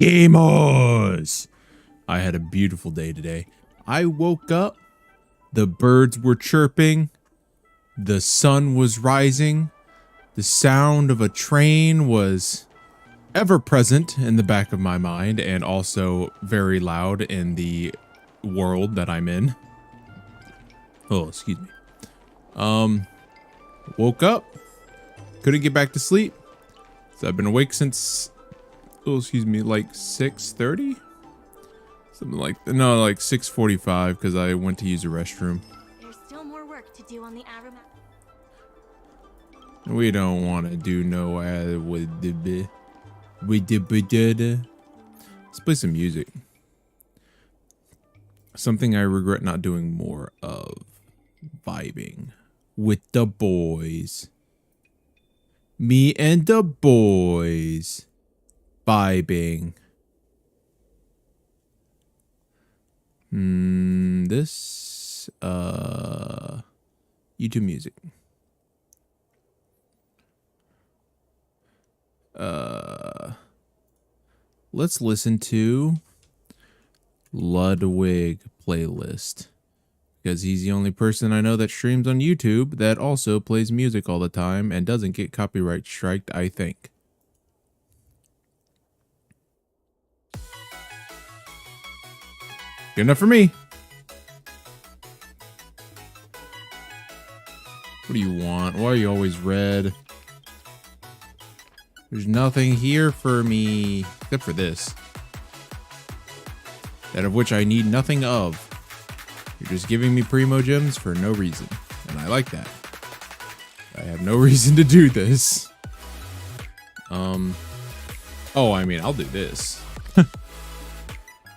Gamers! I had a beautiful day today. I woke up, the birds were chirping, the sun was rising, the sound of a train was ever present in the back of my mind and also very loud in the world that I'm in. Oh, excuse me. Woke up, couldn't get back to sleep. So I've been awake since, oh, excuse me, like 6:30? Something like, no, like 6:45 because I went to use the restroom. There's still more work to do on the aromatic. We don't want to do no with the let's play some music. Something I regret not doing more of. Vibing with the boys. Me and the boys. Vibing. This YouTube music. Let's listen to Ludwig playlist because he's the only person I know that streams on YouTube that also plays music all the time and doesn't get copyright striked, I think. Good enough for me. What do you want? Why are you always red? There's nothing here for me except for this. That of which I need nothing of. You're just giving me primo gems for no reason. And I like that. I have no reason to do this. Oh, I mean, I'll do this.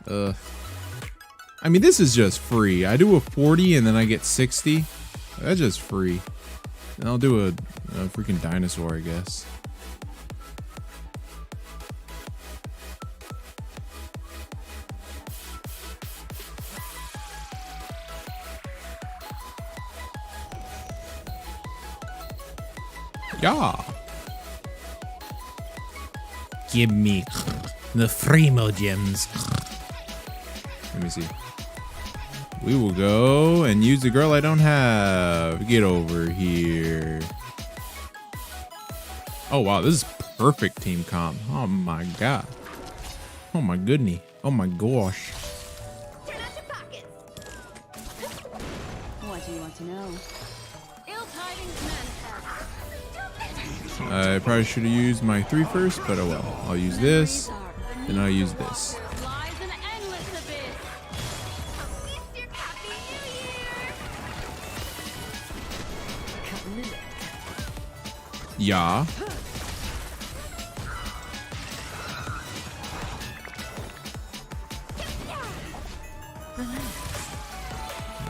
I mean, this is just free. I do a 40 and then I get 60. That's just free. And I'll do a freaking dinosaur, I guess. Yeah. Give me the Fremo gems. Let me see. We will go and use the girl I don't have. Get over here. Oh, wow. This is perfect team comp. Oh, my God. Oh, my goodness. Oh, my gosh. Turn out your pockets. What do you want to know? Ill tidings manifest. I probably should have used my 3 first, but oh well. I'll use this, then I'll use this. Lies an endless abyss. Yeah.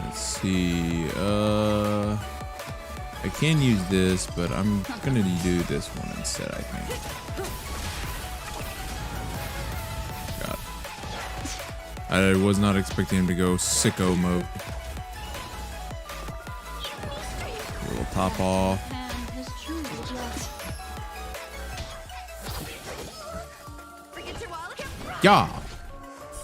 Let's see. I can use this, but I'm gonna do this one instead, I think. God. I was not expecting him to go sicko mode. A little top off. Yeah.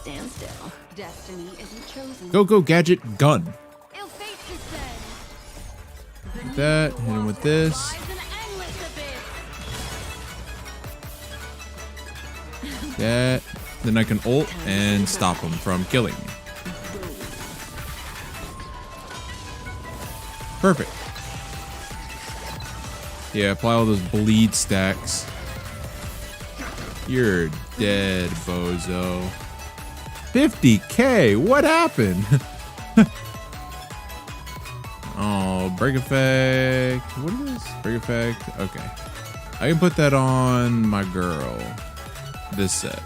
Stand still. Destiny isn't chosen. Go, gadget, gun. Ill fate descends. Like that, hit him with this. Lies an endless abyss. That. Then I can ult and stop him from killing me. Perfect. Yeah, apply all those bleed stacks. You're dead, bozo. 50k? What happened? Oh, break effect. What is this? Break effect. Okay. I can put that on my girl. This set.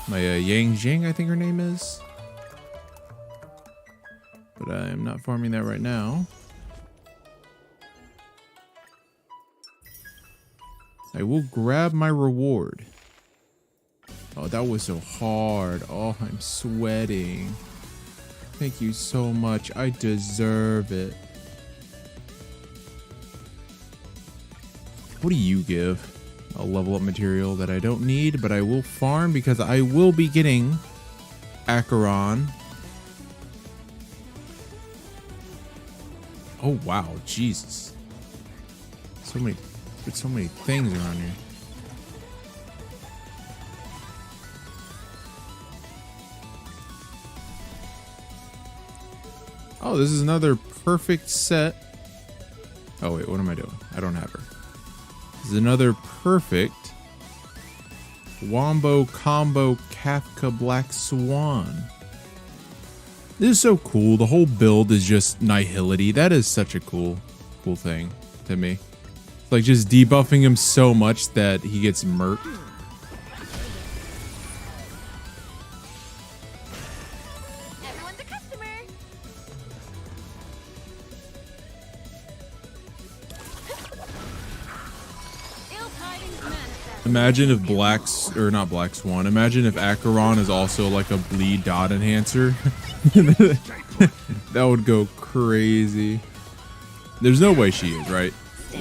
My Yang Jing, I think her name is. But I am not farming that right now. I will grab my reward. Oh, that was so hard. Oh, I'm sweating. Thank you so much. I deserve it. What do you give? a level up material that I don't need, but I will farm because I will be getting Acheron. Oh wow, Jesus. So many things around here. Oh, this is another perfect set. Oh wait, what am I doing? I don't have her. This is another perfect Wombo Combo Kafka Black Swan. This is so cool. The whole build is just nihility. That is such a cool thing to me. Like just debuffing him so much that he gets murked. Everyone's a customer. Ill tidings manifest. Imagine if not Black Swan. Imagine if Acheron is also like a bleed dot enhancer. That would go crazy. There's no way she is, right?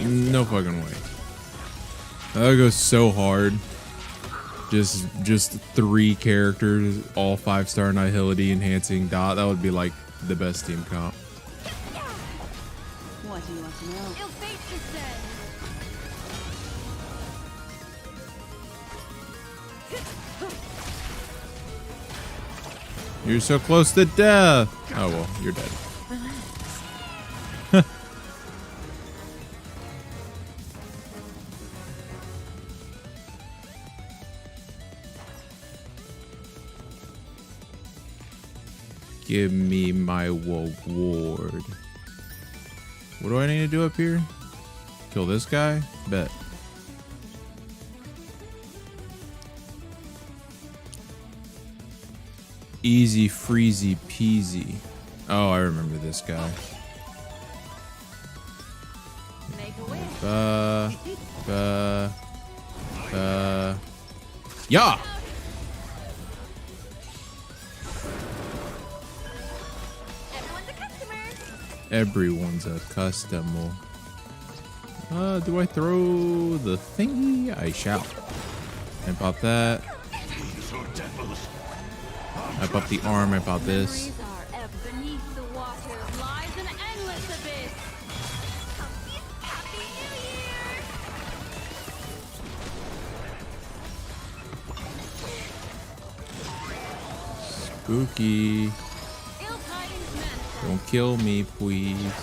No fucking way. That would go so hard. Just 3 characters, all 5-star nihility enhancing dot. That would be like the best team comp. What do you want to know? Ill fate is dead. You're so close to death. Oh well, you're dead. Give me my reward. What do I need to do up here? Kill this guy? Bet. Easy freezy peasy. Oh, I remember this guy. Make a wish. Yeah. Everyone's a customer. Everyone's a customer. Do I throw the thingy? I shall. And pop that. I pop the arm. I pop this. Memories are ebb beneath the water. Lies an endless abyss. Happy New Year! Spooky. Ill tidings manifest. Don't kill me, please.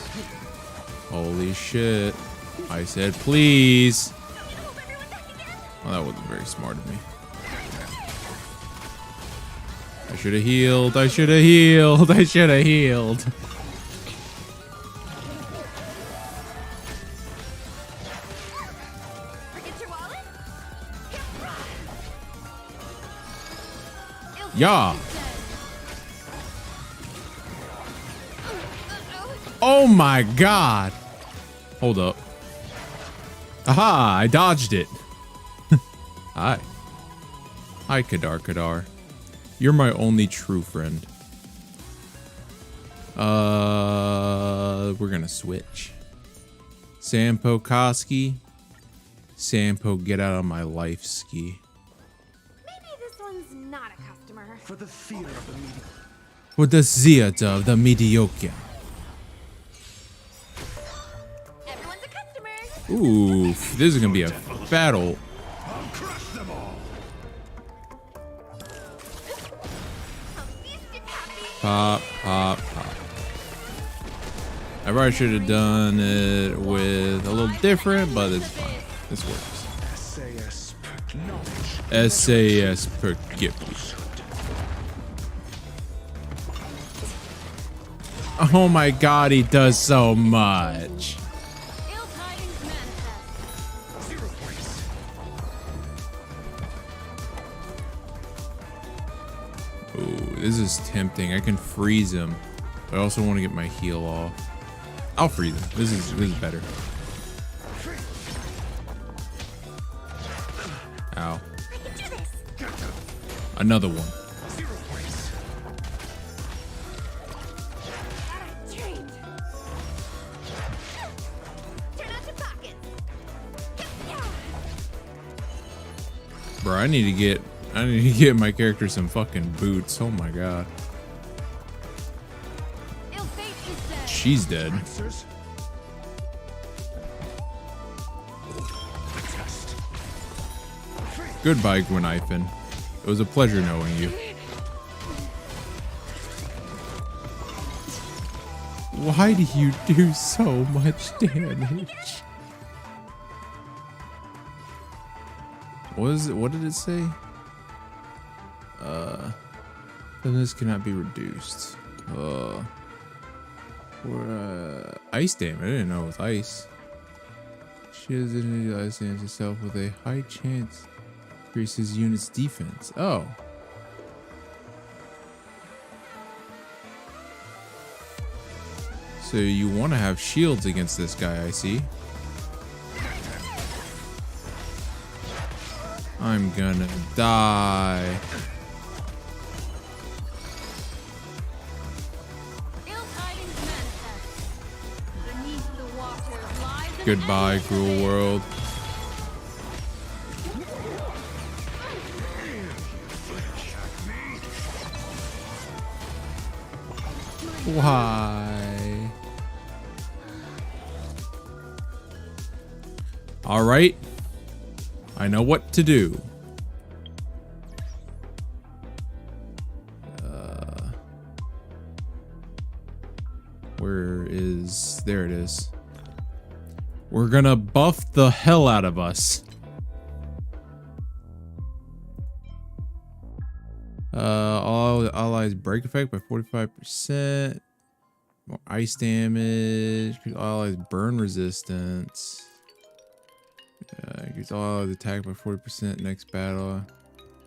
Holy shit. I said please. Well, that wasn't very smart of me. I should have healed. I should have healed. I should have healed. Forget your wallet? Ill Yeah. fate is dead. Oh my god. Hold up. Aha, I dodged it. Hi. Hi, Kadar Kadar. You're my only true friend. We're gonna switch. Sampo Koski. Sampo, get out of my life ski. Maybe this one's not a customer. For the fear of the media. With the theater of the mediocre. Everyone's a customer. Oof, this is gonna be a battle. I'll crush them all. Pop, pop, pop. I probably should have done it with a little different, but it's fine. This works. SAS per knowledge. SAS per gift. Oh my god, he does so much. Ill tidings manifest. 0 points. Ooh, this is tempting. I can freeze him, but I also want to get my heal off. I'll freeze him. This is better. Ow. Another one. 0 points. Treat. Turn out your pockets. Bro, I need to get my character some fucking boots. Oh my god. Ill fate is dead. She's dead. Answers. Test. Goodbye, Gwenithan. It was a pleasure knowing you. Why do you do so much damage? What did it say? This cannot be reduced. Or ice damage. I didn't know it was ice. She has an ice damage herself with a high chance increases unit's defense. Oh. So you want to have shields against this guy, I see. I'm gonna die. Ill tidings manifest. Beneath the water lies an Goodbye, endless cruel abyss. world. Why? All right. I know what to do. Where is... There it is. We're gonna buff the hell out of us. All allies break effect by 45%. More ice damage. All allies burn resistance. Increase all allies attack by 40% next battle.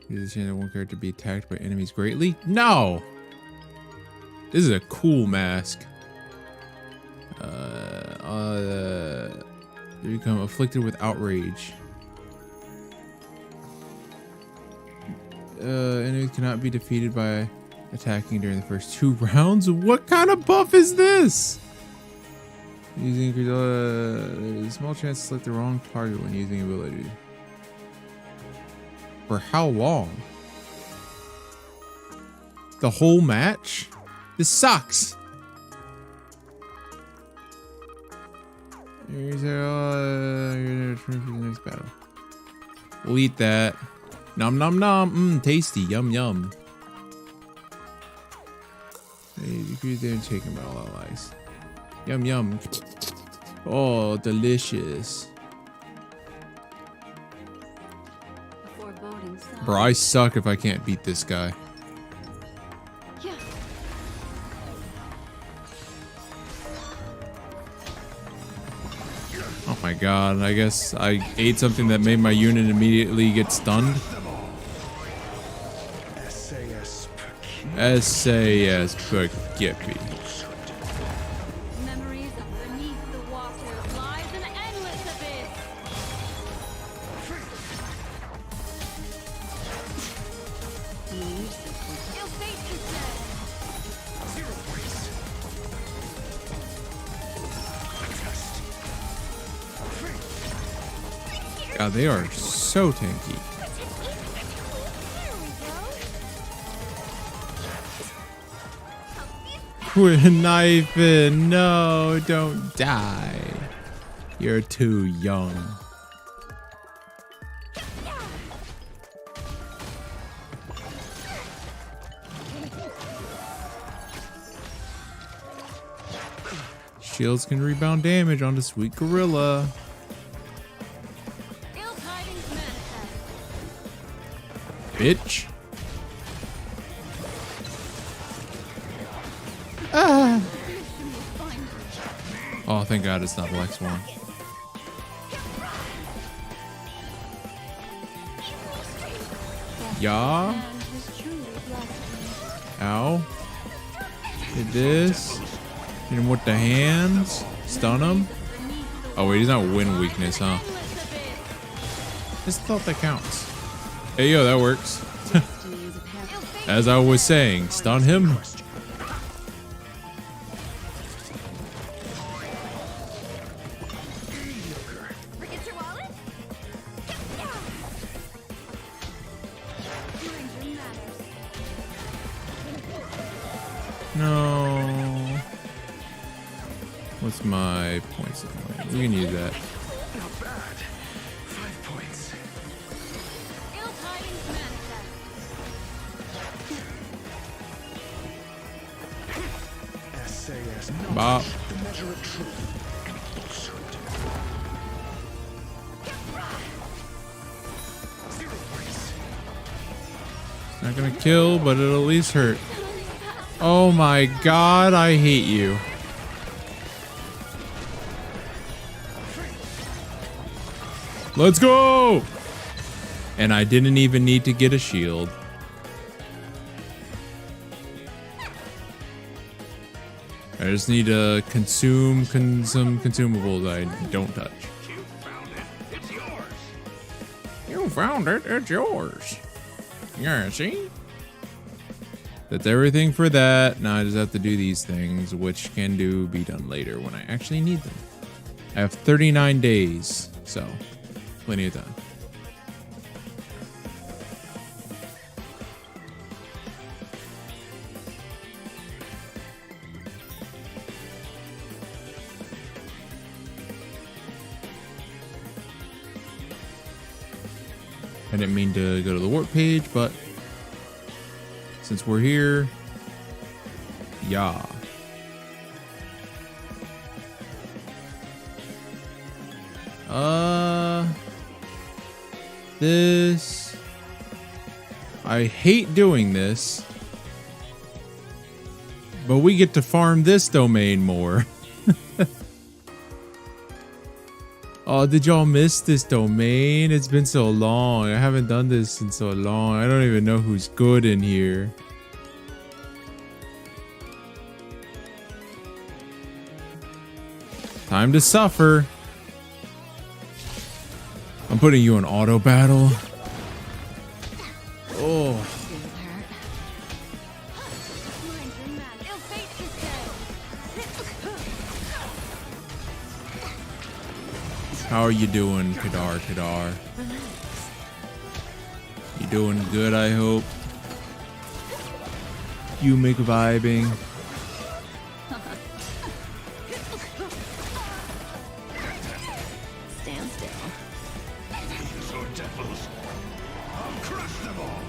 Use the chance of one character to be attacked by enemies greatly. No! This is a cool mask. They become afflicted with outrage. Enemies cannot be defeated by attacking during the first 2 rounds. What kind of buff is this? Using there's a small chance to select the wrong target when using ability. For how long? The whole match? This sucks. Here's you're gonna return for the next battle. We'll eat that. Nom nom nom. Tasty. Yum yum. Hey, decrease damage taken by all allies. Yum yum. Oh, delicious. A foreboding sign. Bro, I suck if I can't beat this guy. Yeah. Oh my god, I guess I ate something that made my unit immediately get stunned. SAS Spaghetti. Memories of beneath the water lies an endless abyss. Ill fate is dead. Zero points. God, they are so tanky. Quit knifing. No, don't die. You're too young. Shields can rebound damage onto Sweet Gorilla. Ill tidings manifest. Bitch. Oh, thank God it's not the Lex one. Yeah. And has truly blessed me. Ow. Hit this. Hit him with the hands. Stun him. Oh, wait, he's not win weakness, huh? Endless abyss. Just thought that counts. Hey, yo, that works. Destiny is apparent. As I was saying, stun him. Forget your wallet? No. What's my points? We can use that. Not bad. 5 points. Ill tidings manifest. SAS Bop. knowledge, the measure of truth and falsehood. 0 points. Not gonna kill, but it'll at least hurt. Oh my god, I hate you. Let's go! And I didn't even need to get a shield. I just need to consume some consumables I don't touch. You found it. It's yours. You found it, it's yours. Yeah, see? That's everything for that. Now I just have to do these things, which can be done later when I actually need them. I have 39 days, so plenty of time. I didn't mean to go to the warp page, but since we're here, yeah. This, I hate doing this, but we get to farm this domain more. Oh, did y'all miss this domain? It's been so long. I haven't done this in so long. I don't even know who's good in here. Time to suffer. I'm putting you in auto battle. Oh. Ill fate is dead. How are you doing, Kadar? You doing good, I hope? You make vibing. Stand still. These are devils. I'll crush them all.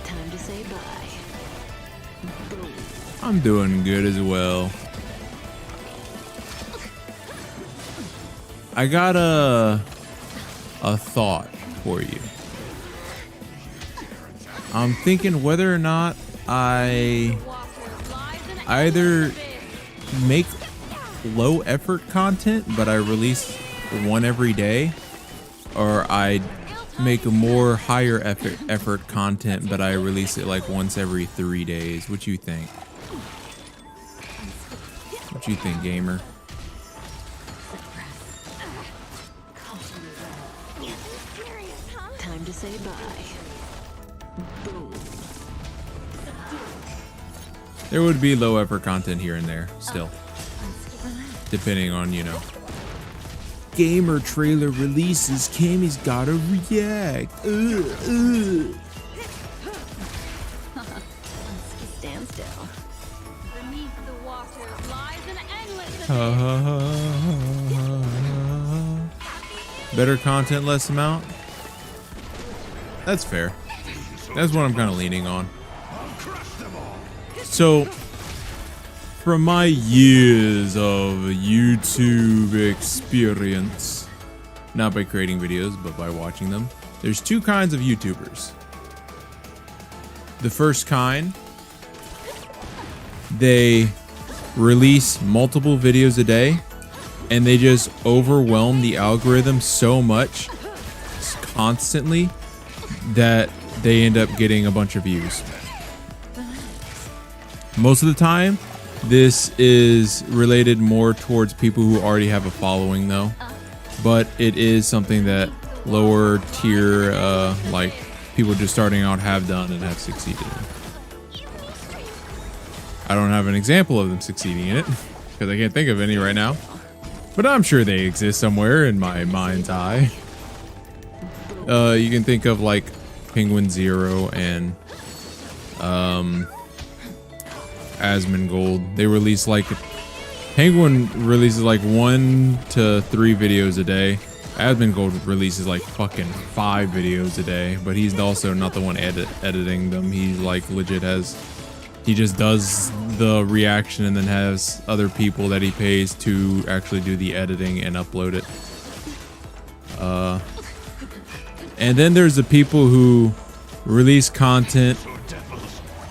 Time to say bye. Boom. I'm doing good as well. I got a thought for you. I'm thinking whether or not I either make low effort content, but I release one every day, or I make a more higher effort content, but I release it like once every 3 days. What you think? What you think, gamer? Time to say bye. Boom. There would be low effort content here and there still, depending on, you know. Gamer trailer releases, Cammy's gotta react. Stand still. Beneath the water lies an endless Better content, less amount. That's fair. That's what I'm kind of leaning on. So, from my years of YouTube experience, not by creating videos, but by watching them, there's two kinds of YouTubers. The first kind, they release multiple videos a day, and they just overwhelm the algorithm so much constantly that they end up getting a bunch of views. Most of the time, this is related more towards people who already have a following though, but it is something that lower tier, like people just starting out have done and have succeeded in. I don't have an example of them succeeding in it because I can't think of any right now, but I'm sure they exist somewhere in my mind's eye. You can think of like Penguin Zero and Asmongold. They release like Penguin releases like 1 to 3 videos a day. Asmongold releases like fucking 5 videos a day, but he's also not the one editing them. He like legit he just does the reaction and then has other people that he pays to actually do the editing and upload it. And then there's the people who release content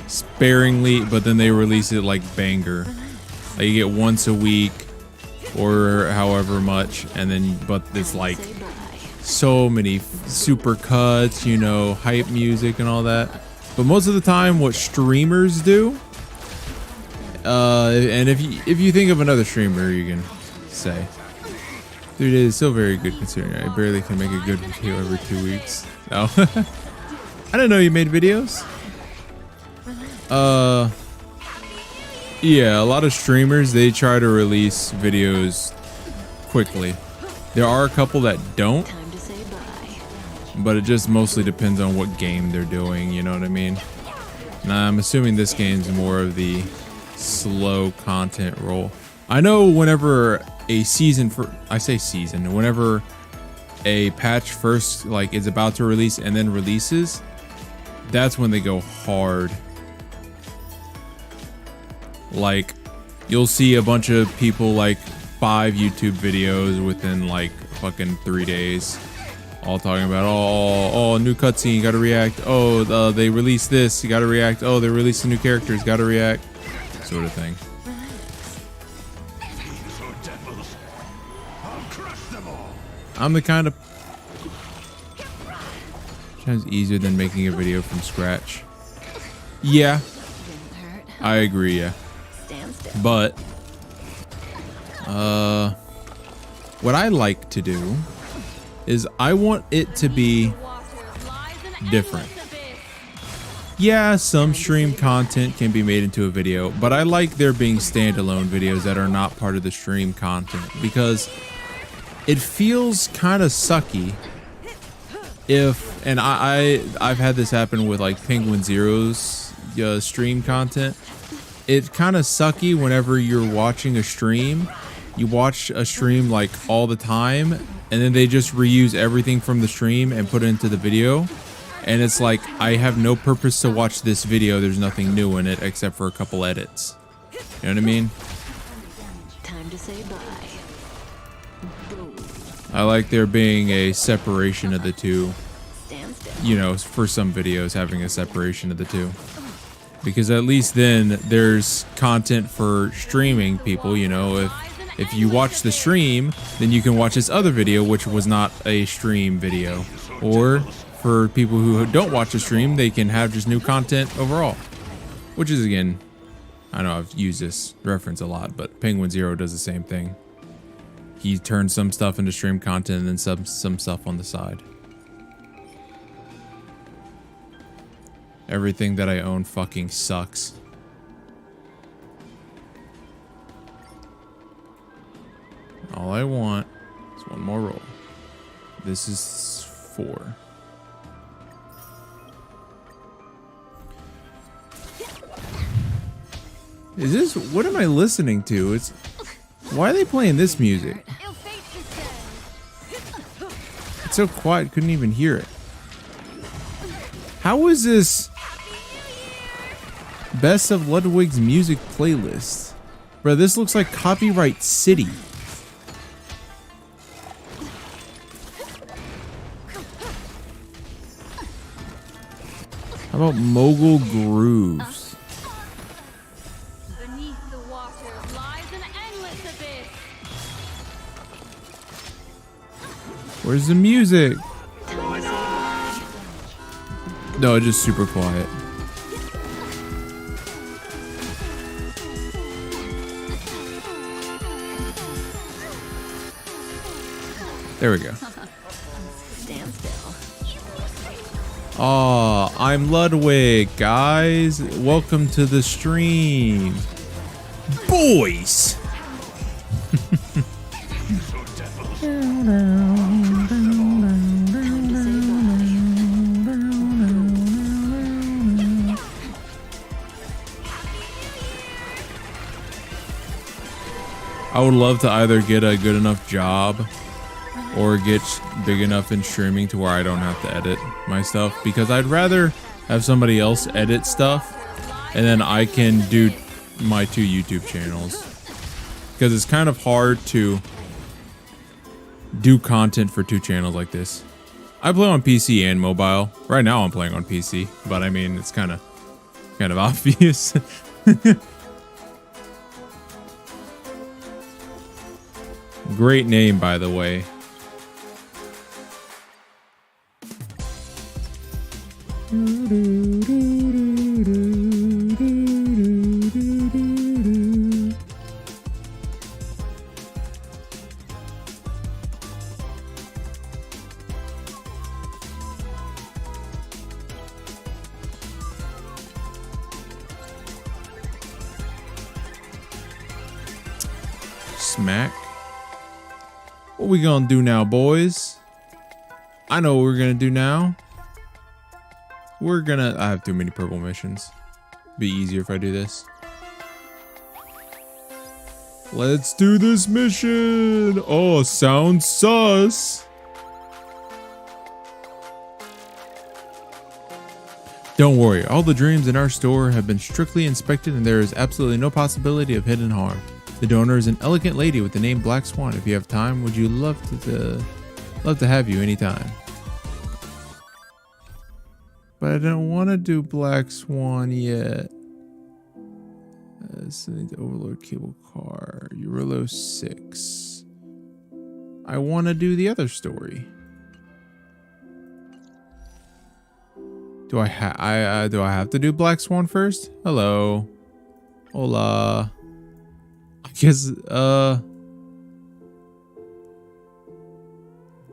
sparingly, but then they release it like banger. Like you get once a week or however much, and then but it's like so many super cuts, you know, hype music and all that. But most of the time what streamers do, and if you think of another streamer you can say, dude, it is still very good considering I barely can make a good video every 2 weeks. No. I didn't know you made videos. Yeah, a lot of streamers, they try to release videos quickly. There are a couple that don't, but it just mostly depends on what game they're doing, you know what I mean? Now, I'm assuming this game's more of the slow content role. I know whenever a season whenever a patch first like is about to release and then releases, that's when they go hard. Like you'll see a bunch of people like 5 YouTube videos within like fucking 3 days, all talking about oh new cutscene, gotta react. Oh, they released this, you gotta react. Oh, they released the new characters, gotta react, sort of thing. I'm the kind of sounds easier than making a video from scratch. Yeah, I agree. Yeah. But what I like to do is I want it to be different. Yeah, some stream content can be made into a video, but I like there being standalone videos that are not part of the stream content, because it feels kind of sucky if, and I've had this happen with like Penguin Zero's stream content. It's kind of sucky whenever you're watching a stream. You watch a stream like all the time, and then they just reuse everything from the stream and put it into the video. And it's like, I have no purpose to watch this video. There's nothing new in it except for a couple edits. You know what I mean? Time to say bye. I like there being a separation of the two. You know, for some videos having a separation of the two. Because at least then there's content for streaming people, you know. If you watch the stream, then you can watch this other video which was not a stream video. Or for people who don't watch the stream, they can have just new content overall. Which is, again, I know I've used this reference a lot, but Penguin Zero does the same thing. He turns some stuff into stream content and then some stuff on the side. Everything that I own fucking sucks. All I want is one more roll. This is 4. Is this, what am I listening to? It's, why are they playing this music? It's so quiet, couldn't even hear it. How is this Best of Ludwig's music playlist? Bro, this looks like Copyright City. How about Mogul Grooves? Beneath the water lies an endless abyss. Where's the music? No, it's just super quiet. There we go. Stand still. Aw, I'm Ludwig, guys. Welcome to the stream. Boys! I would love to either get a good enough job or get big enough in streaming to where I don't have to edit my stuff, because I'd rather have somebody else edit stuff and then I can do my 2 YouTube channels, because it's kind of hard to do content for 2 channels like this. I play on PC and mobile. Right now I'm playing on PC, but I mean, it's kind of obvious. Great name, by the way. Smack. What we gonna do now, boys? I know what we're gonna do now. I have too many purple missions. Be easier if I do this. Let's do this mission. Oh, sounds sus. Don't worry, all the dreams in our store have been strictly inspected and there is absolutely no possibility of hidden harm. The donor is an elegant lady with the name Black Swan. If you have time, would you love to have you anytime? But I don't want to do Black Swan yet. Sending to Overlord Cable Car. Eurolo 6. I want to do the other story. Do I have to do Black Swan first? Hello. Hola. I guess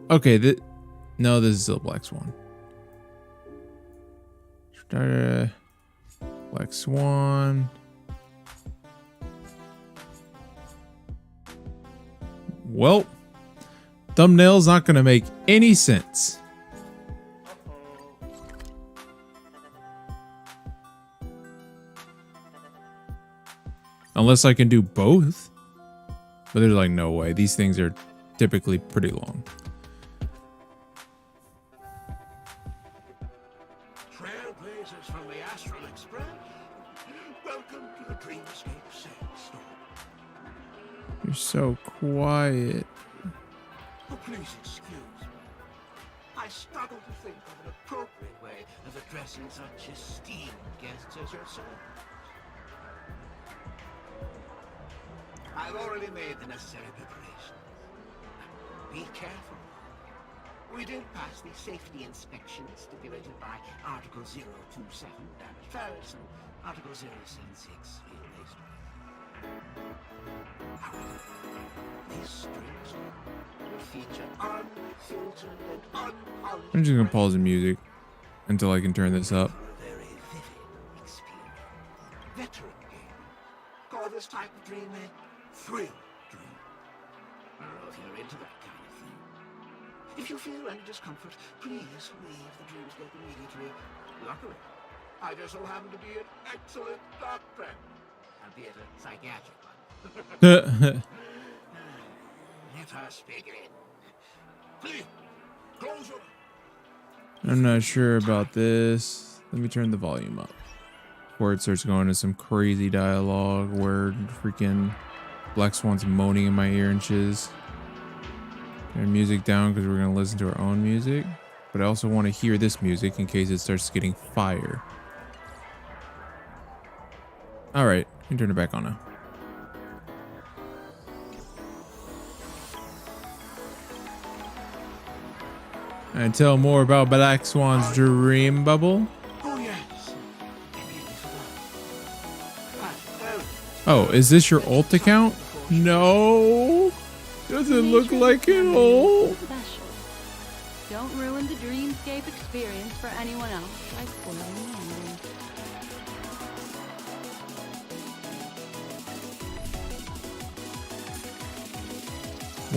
okay, no, this is still Black Swan. Black Swan. Well, thumbnail's not gonna make any sense. Unless I can do both. But there's like no way. These things are typically pretty long. Trailblazers from the Astral Express, welcome to the Dreamscape Sales Store. You're so quiet. Oh, please excuse me. I struggle to think of an appropriate way of addressing such esteemed guests as yourself. I've already made the necessary preparations. Be careful. We did pass the safety inspection stipulated by Article 027, damage Paris, and Article 076, real waste. However, these strings will feature unfiltered and unpolished. I'm just gonna pause the music until I can turn this up. For a very vivid experience. Veteran game. Call this type of dream a thrill dream. I don't know if you're into that kind of thing. If you feel any discomfort, please leave the Dreamscape immediately. Luckily, I just so happen to be an excellent doctor, albeit a psychiatric one. Let us begin. Please, close your... I'm not sure about this. Let me turn the volume up before it starts going into some crazy dialogue where freaking Black Swan's moaning in my ear and shiz. Turn music down because we're going to listen to our own music. But I also want to hear this music in case it starts getting fire. Alright, you can turn it back on now. And tell more about Black Swan's dream bubble. Oh, yes. Immediately forgot. Oh, is this your ult account? No. Does it look like an ult? Special. Don't ruin the Dreamscape experience for anyone else by spoiling the ending.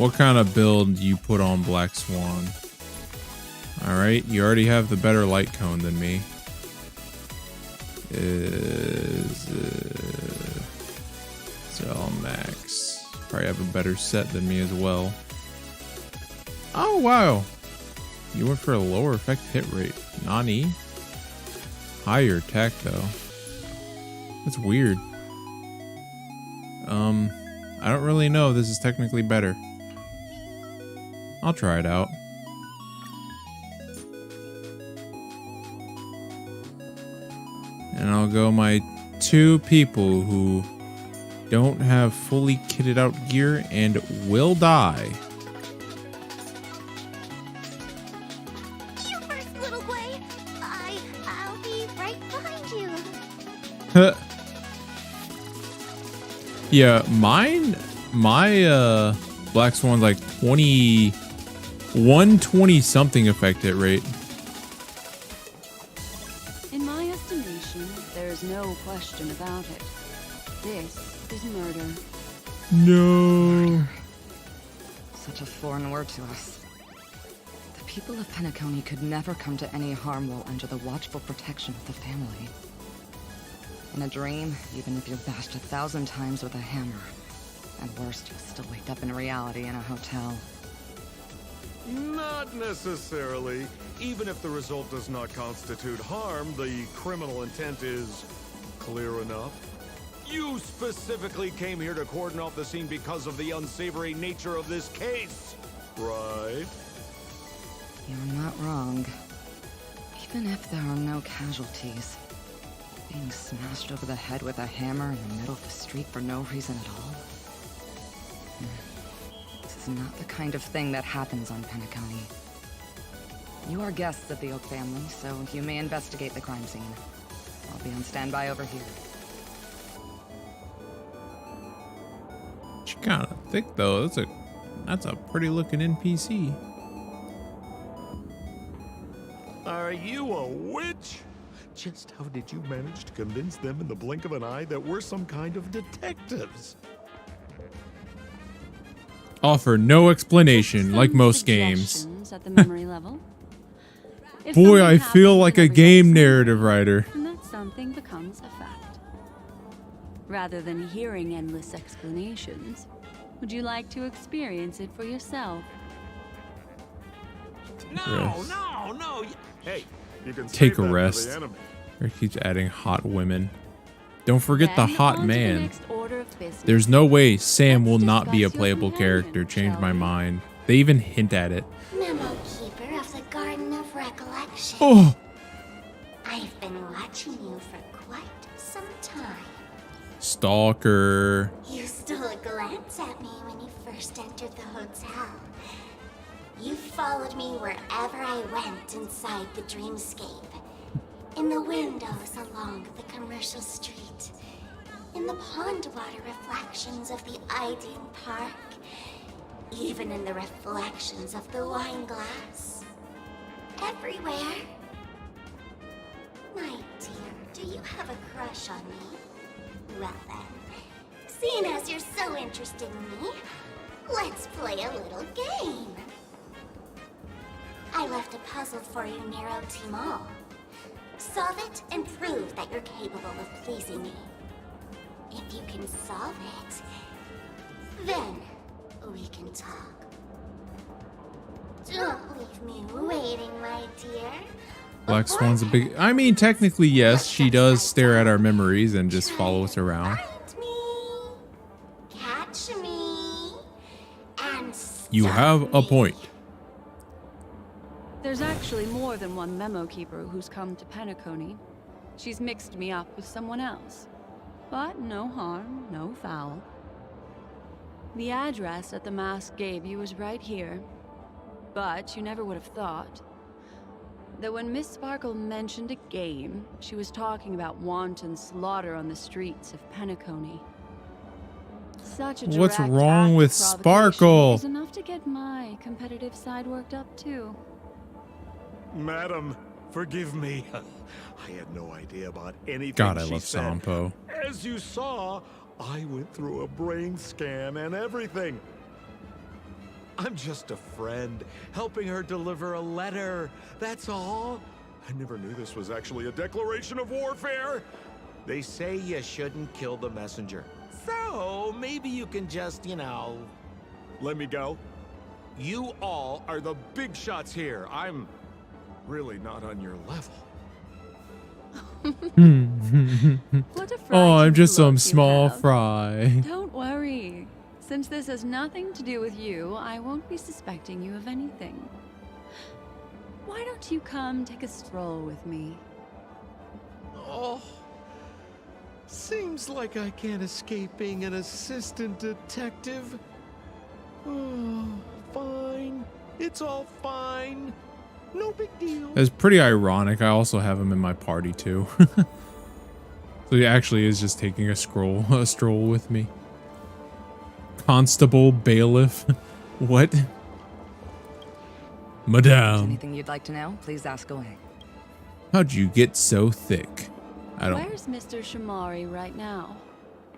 What kind of build you put on Black Swan? Alright, you already have the better light cone than me. Cell max. Probably have a better set than me as well. Oh, wow. You went for a lower effect hit rate. Nani? Higher attack, though. That's weird. I don't really know if this is technically better. I'll try it out. And I'll go my 2 people who don't have fully kitted out gear and will die. You first, little boy. I'll be right behind you. Yeah, my Black Swan's like 120 something effect hit rate. In my estimation, there's no question about it. This is murder. No. Such a foreign word to us. The people of Penacony could never come to any harm while under the watchful protection of the family. In a dream, even if you're bashed 1,000 times with a hammer, and worst, you'll still wake up in reality in a hotel. Not necessarily. Even if the result does not constitute harm, the criminal intent is clear enough. You specifically came here to cordon off the scene because of the unsavory nature of this case, right? You're not wrong. Even if there are no casualties, being smashed over the head with a hammer in the middle of the street for no reason at all? This is not the kind of thing that happens on Penacony. You are guests of the Oak family, so you may investigate the crime scene. I'll be on standby over here. She's kind of thick though. That's a pretty looking NPC. Are you a witch? Just how did you manage to convince them in the blink of an eye that we're some kind of detectives? Offer no explanation, like most games. Suggestions at the memory level. If Boy, something I feel happens like in a every game episode, narrative writer. then that something becomes a fact. Rather than hearing endless explanations, would you like to experience it for yourself? Rest. No. Hey, you can Take save a that for rest. the enemy. Or keeps adding hot women. Don't forget the Then hot on to the man. next order of business. There's no way Sam Let's will not be a discuss your playable companion, character. Change shall my we? mind. They even hint at it. Memo Keeper of the Garden of Recollection. Oh, I've been watching you for quite some time. stalker. You stole a glance at me when you first entered the hotel. You followed me wherever I went inside the dreamscape. In the windows along the commercial street. In the pond water reflections of the Iden Park. Even in the reflections of the wine glass. Everywhere. My dear, do you have a crush on me? Well then, seeing as you're so interested in me, let's play a little game. I left a puzzle for you near OT Mall. Solve it and prove that you're capable of pleasing me. If you can solve it, then we can talk. Don't leave me waiting, my dear. Black Swan's a big... I mean, technically, yes, she does stare at our memories and just follow us around. Find me, catch me, and You stop have a me. point. There's actually more than one memo keeper who's come to Penacony. She's mixed me up with someone else. But no harm, no foul. The address that the mask gave you was right here. But you never would have thought that when Miss Sparkle mentioned a game, she was talking about wanton slaughter on the streets of Penacony. Such a What's direct wrong act with of provocation Sparkle? is enough to get my competitive side worked up too. Madam, forgive me. I had no idea about anything God, I she love said. Sampo. As you saw, I went through a brain scan and everything. I'm just a friend, helping her deliver a letter. That's all. I never knew this was actually a declaration of warfare. They say you shouldn't kill the messenger. So So maybe you can just, let me go. You all are the big shots here. I'm really not on your level. What a Oh, I'm just some frightened look you small have. fry. Don't worry. Since this has nothing to do with you, I won't be suspecting you of anything. Why don't you come take a stroll with me? Oh, seems like I can't escape being an assistant detective. Oh, fine. It's all fine. No big deal. That's pretty ironic. I also have him in my party too. So he actually is just taking a stroll with me. Constable, bailiff. What? Madame, Anything you'd like to know, please ask away. how'd you get so thick? I don't. Where's Mr. Shamari right now?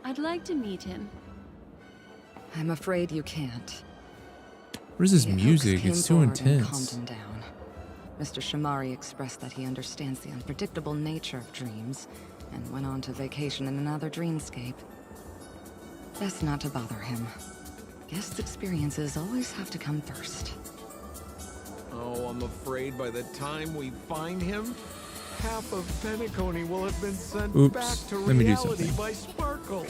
I'd like to meet him. I'm afraid you can't. What is this The Oaks music? came It's too forward and intense. calmed him down. Mr. Shamari expressed that he understands the unpredictable nature of dreams, and went on to vacation in another dreamscape. Best not to bother him. Guest experiences always have to come first. Oh, I'm afraid by the time we find him, half of Penacony will have been sent Oops, back to let me do reality something. by Sparkle.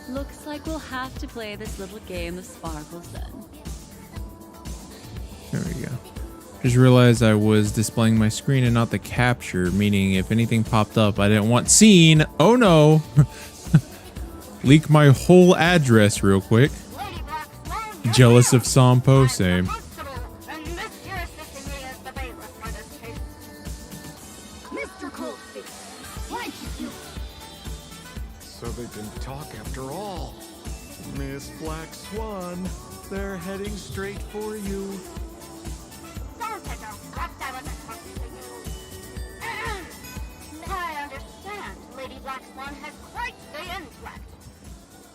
Looks like we'll have to play this little game of sparkles then. There we go. Just realized I was displaying my screen and not the capture, meaning if anything popped up I didn't want seen. Oh no! Leak my whole address real quick. Jealous of Sampo, same. Mr. Coldfeet, why'd you do So they can talk after all. Miss Black Swan, they're heading straight for you. Don't interrupt, I wasn't talking to you. I understand Lady Black Swan has quite the intellect.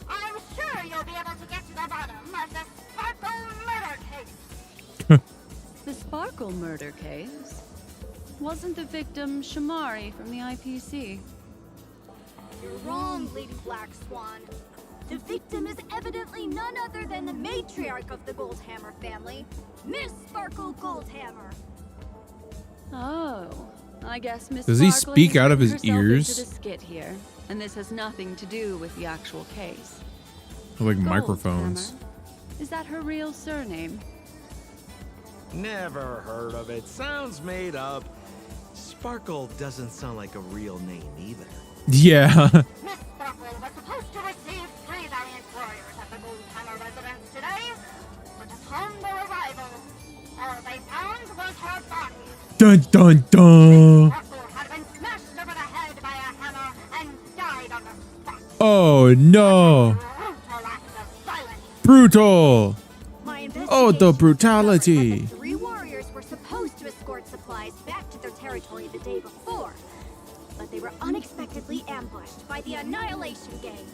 I'm sure you'll be able to get to the bottom of the Sparkle murder case. The Sparkle murder case? Wasn't the victim Shamari from the IPC? You're wrong, Lady Black Swan. The victim is evidently none other than the matriarch of the Goldhammer family, Miss Sparkle Goldhammer. Oh, I guess Miss Does he Sparkle speak out of his inserted herself ears? into the skit here, and this has nothing to do with the actual case. Like Goldhammer. microphones. Is that her real surname? Never heard of it. Sounds made up. Sparkle doesn't sound like a real name either. Yeah. Miss Sparkle was supposed to receive 3 valiant warriors at the Goldhammer residence today, but upon their arrival, all they found was her body. Dun dun dun. Sparkle had been smashed over the head by a hammer and died on the spot. Oh no. Brutal act of violence. Brutal. My Oh, the investigation brutality. discovered that the 3 warriors were supposed to escort supplies back to their territory the day before, but they were unexpectedly ambushed by the Annihilation Gang.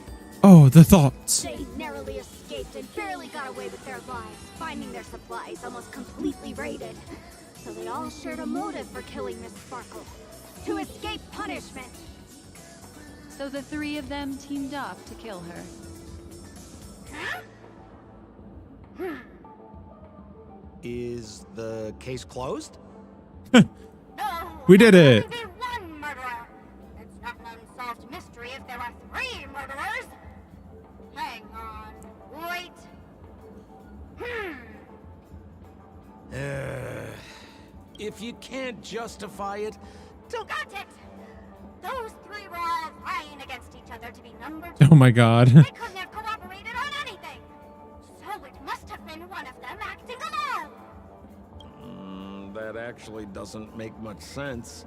Oh, the thoughts. They narrowly escaped and barely got away with their lives, finding their supplies almost completely raided. So they all shared a motive for killing Miss Sparkle, to escape punishment. So the 3 of them teamed up to kill her. Is the case closed? No, We did it. only one murderer. It's not an unsolved mystery if there are 3 murderers. Hang on, wait. If you can't justify it, don't. Got it. Those 3 were all vying against each other to be number 2. Oh my god. They couldn't have cooperated on anything. So it must have been one of them acting alone. That actually doesn't make much sense.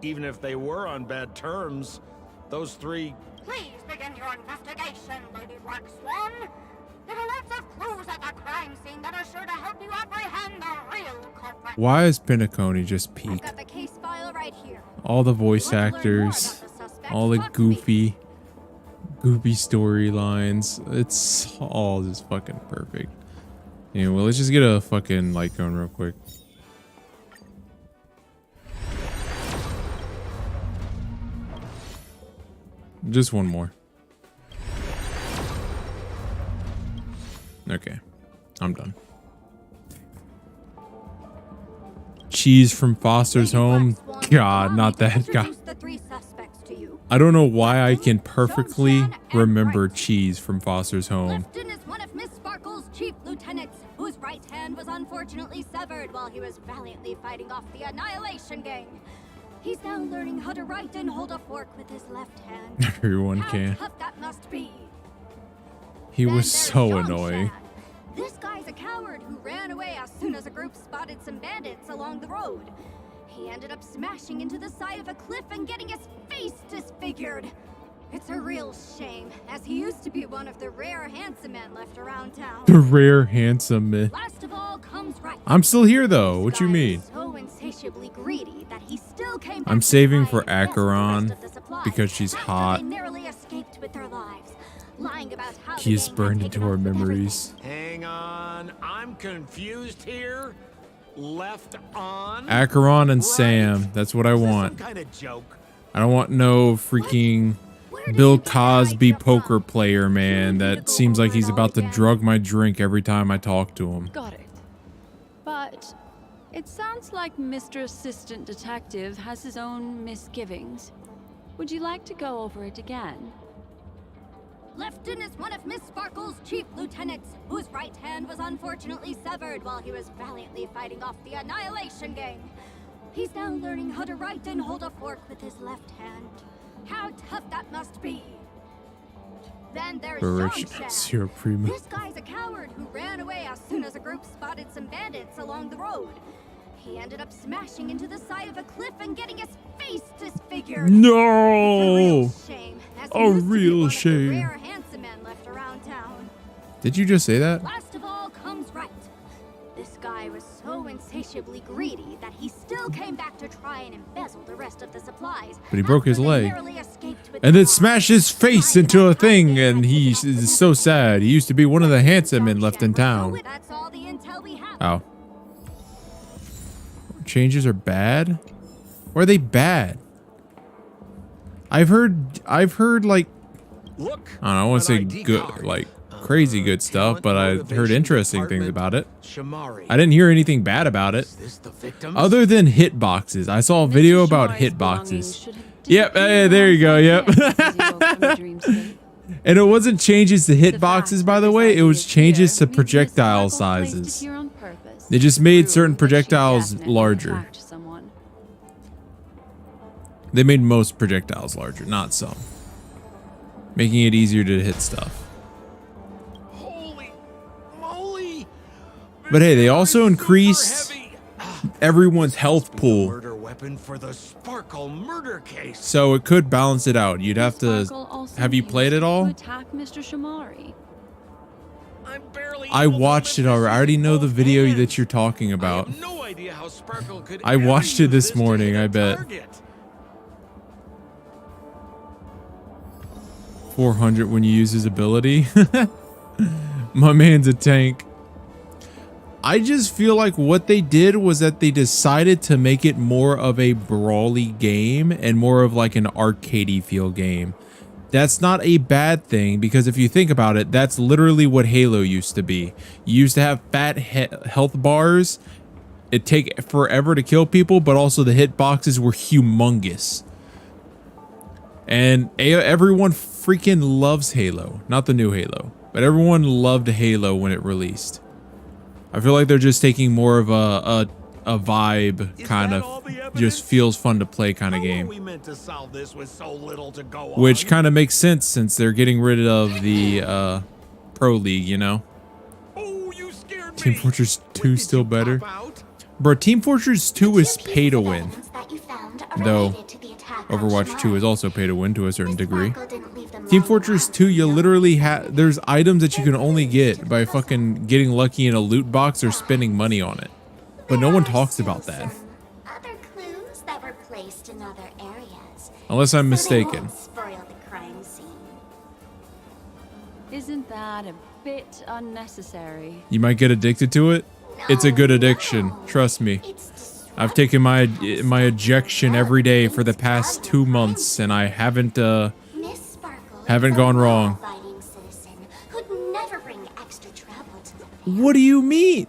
Even if they were on bad terms, those 3. Please begin your investigation, Lady Black Swan. There are lots of clues at the crime scene that are sure to help you apprehend the real culprit. Why is Penacony just I've peak? got the case file right here. All the voice Want to learn more actors, about the suspect? all the Talk to me. goofy storylines. It's all just fucking perfect. Anyway, let's just get a fucking light cone real quick. Just one more. Okay, I'm done. Cheese from Foster's home. God, not that guy. I don't know why I can perfectly remember Cheese from Foster's home. Clifton is one of Miss Sparkle's chief lieutenants, whose right hand was unfortunately severed while he was valiantly fighting off the Annihilation Gang. He's now learning how to write and hold a fork with his left hand. Everyone can. How tough that must be. He Then was there's so John annoying. Shad. This guy's a coward who ran away as soon as a group spotted some bandits along the road. He ended up smashing into the side of a cliff and getting his face disfigured. It's a real shame, as he used to be one of the rare handsome men left around town. The rare handsome man. Last of all comes right. I'm still here though. What This you guy mean? was so insatiably greedy that he still came I'm back to saving try for and invest the Acheron rest of the supplies because she's after hot. They narrowly escaped with their lives, lying about how the He is gang had burned taken into our off with memories. Hang on, I'm confused here. Left on? Acheron and Right. Sam. That's what I Is this want. some kind of joke? I don't want no freaking Where did Bill you get that Cosby idea from? poker player, man. That seems like he's about to drug my drink every time I talk to him. Got it. But it sounds like Mr. Assistant Detective has his own misgivings. Would you like to go over it again? Lefton is one of Miss Sparkle's chief lieutenants, whose right hand was unfortunately severed while he was valiantly fighting off the Annihilation Gang. He's now learning how to write and hold a fork with his left hand. How tough that must be. Then there's John Shad. Sierra Prima. This guy's a coward who ran away as soon as a group spotted some bandits along the road. He ended up smashing into the side of a cliff and getting his face disfigured. No! Shame, as A he used to be real one of the shame. rare handsome men left around town. Did you just say that? Last of all comes right. This guy was so insatiably greedy that he still came back to try and embezzle the rest of the supplies. But he broke his after they leg. narrowly escaped with And their then smashed lives, his face lying into a about how thing, they and had he taken off is so sad. He used to be one of the handsome men left in town. That's all the intel we have. Oh. Changes are bad? Or are they bad? I've heard like, Look, I don't know, I want to an say ID good, card. like crazy good stuff, Talent but I heard Motivation interesting things Department, about it. Shamari. I didn't hear anything bad about it. Is this the victims? Other than hitboxes. I saw a video Mr. about Shimari's hitboxes. belongings should have Yep, disappeared there you go, around yep. 5 days as he woke from the dreamscape. And it wasn't changes to The hitboxes, fact by that the this way. It idea was is changes here to means Miss projectile Sparkle placed it sizes. here on purpose. They just made Prove certain that she projectiles definitely larger. attacked someone. They made most projectiles larger, not some. Making it easier to hit stuff. Holy moly! But hey, they also Super increased heavy. everyone's health pool. Murder weapon for the Sparkle murder case. So it could balance it out. You'd have Miss to... Sparkle also Have you used played it to all? attack Mr. Shamari. I'm barely I able to watched it lift already. this I already in know the both video hands. that you're talking about. I have no idea how Sparkle could I ever watched it use this this to morning, hit a I bet. target. 400 when you use his ability. My man's a tank. I just feel like what they did was that they decided to make it more of a brawly game and more of like an arcadey feel game. That's not a bad thing, because if you think about it, that's literally what Halo used to be. You used to have fat health bars. It'd take forever to kill people, but also the hitboxes were humongous. And everyone freaking loves Halo. Not the new Halo, but everyone loved Halo when it released. I feel like they're just taking more of a vibe, kind that all of the evidence? just feels fun to play kind of How game. are we meant to solve this with so little to go Which on? kind of makes sense since they're getting rid of the Pro League, you know? Oh, you scared Team me. Fortress When 2 did still you better. pop out? Bro, Team Fortress 2 is pay to win. Though Overwatch 2 is also pay to win to a certain degree. Team Fortress 2, you literally have, there's items that you can only get by fucking getting lucky in a loot box or spending money on it. But no one talks about that. Other clues that were placed in other areas. Unless I'm So they mistaken. won't spoil the crime scene. Isn't that a bit unnecessary? You might get addicted to it. It's a good addiction, trust me. I've taken my ejection every day for the past 2 months, and I haven't Miss Sparkle Haven't is a gone wrong. law-abiding citizen who'd never bring extra trouble What do you mean?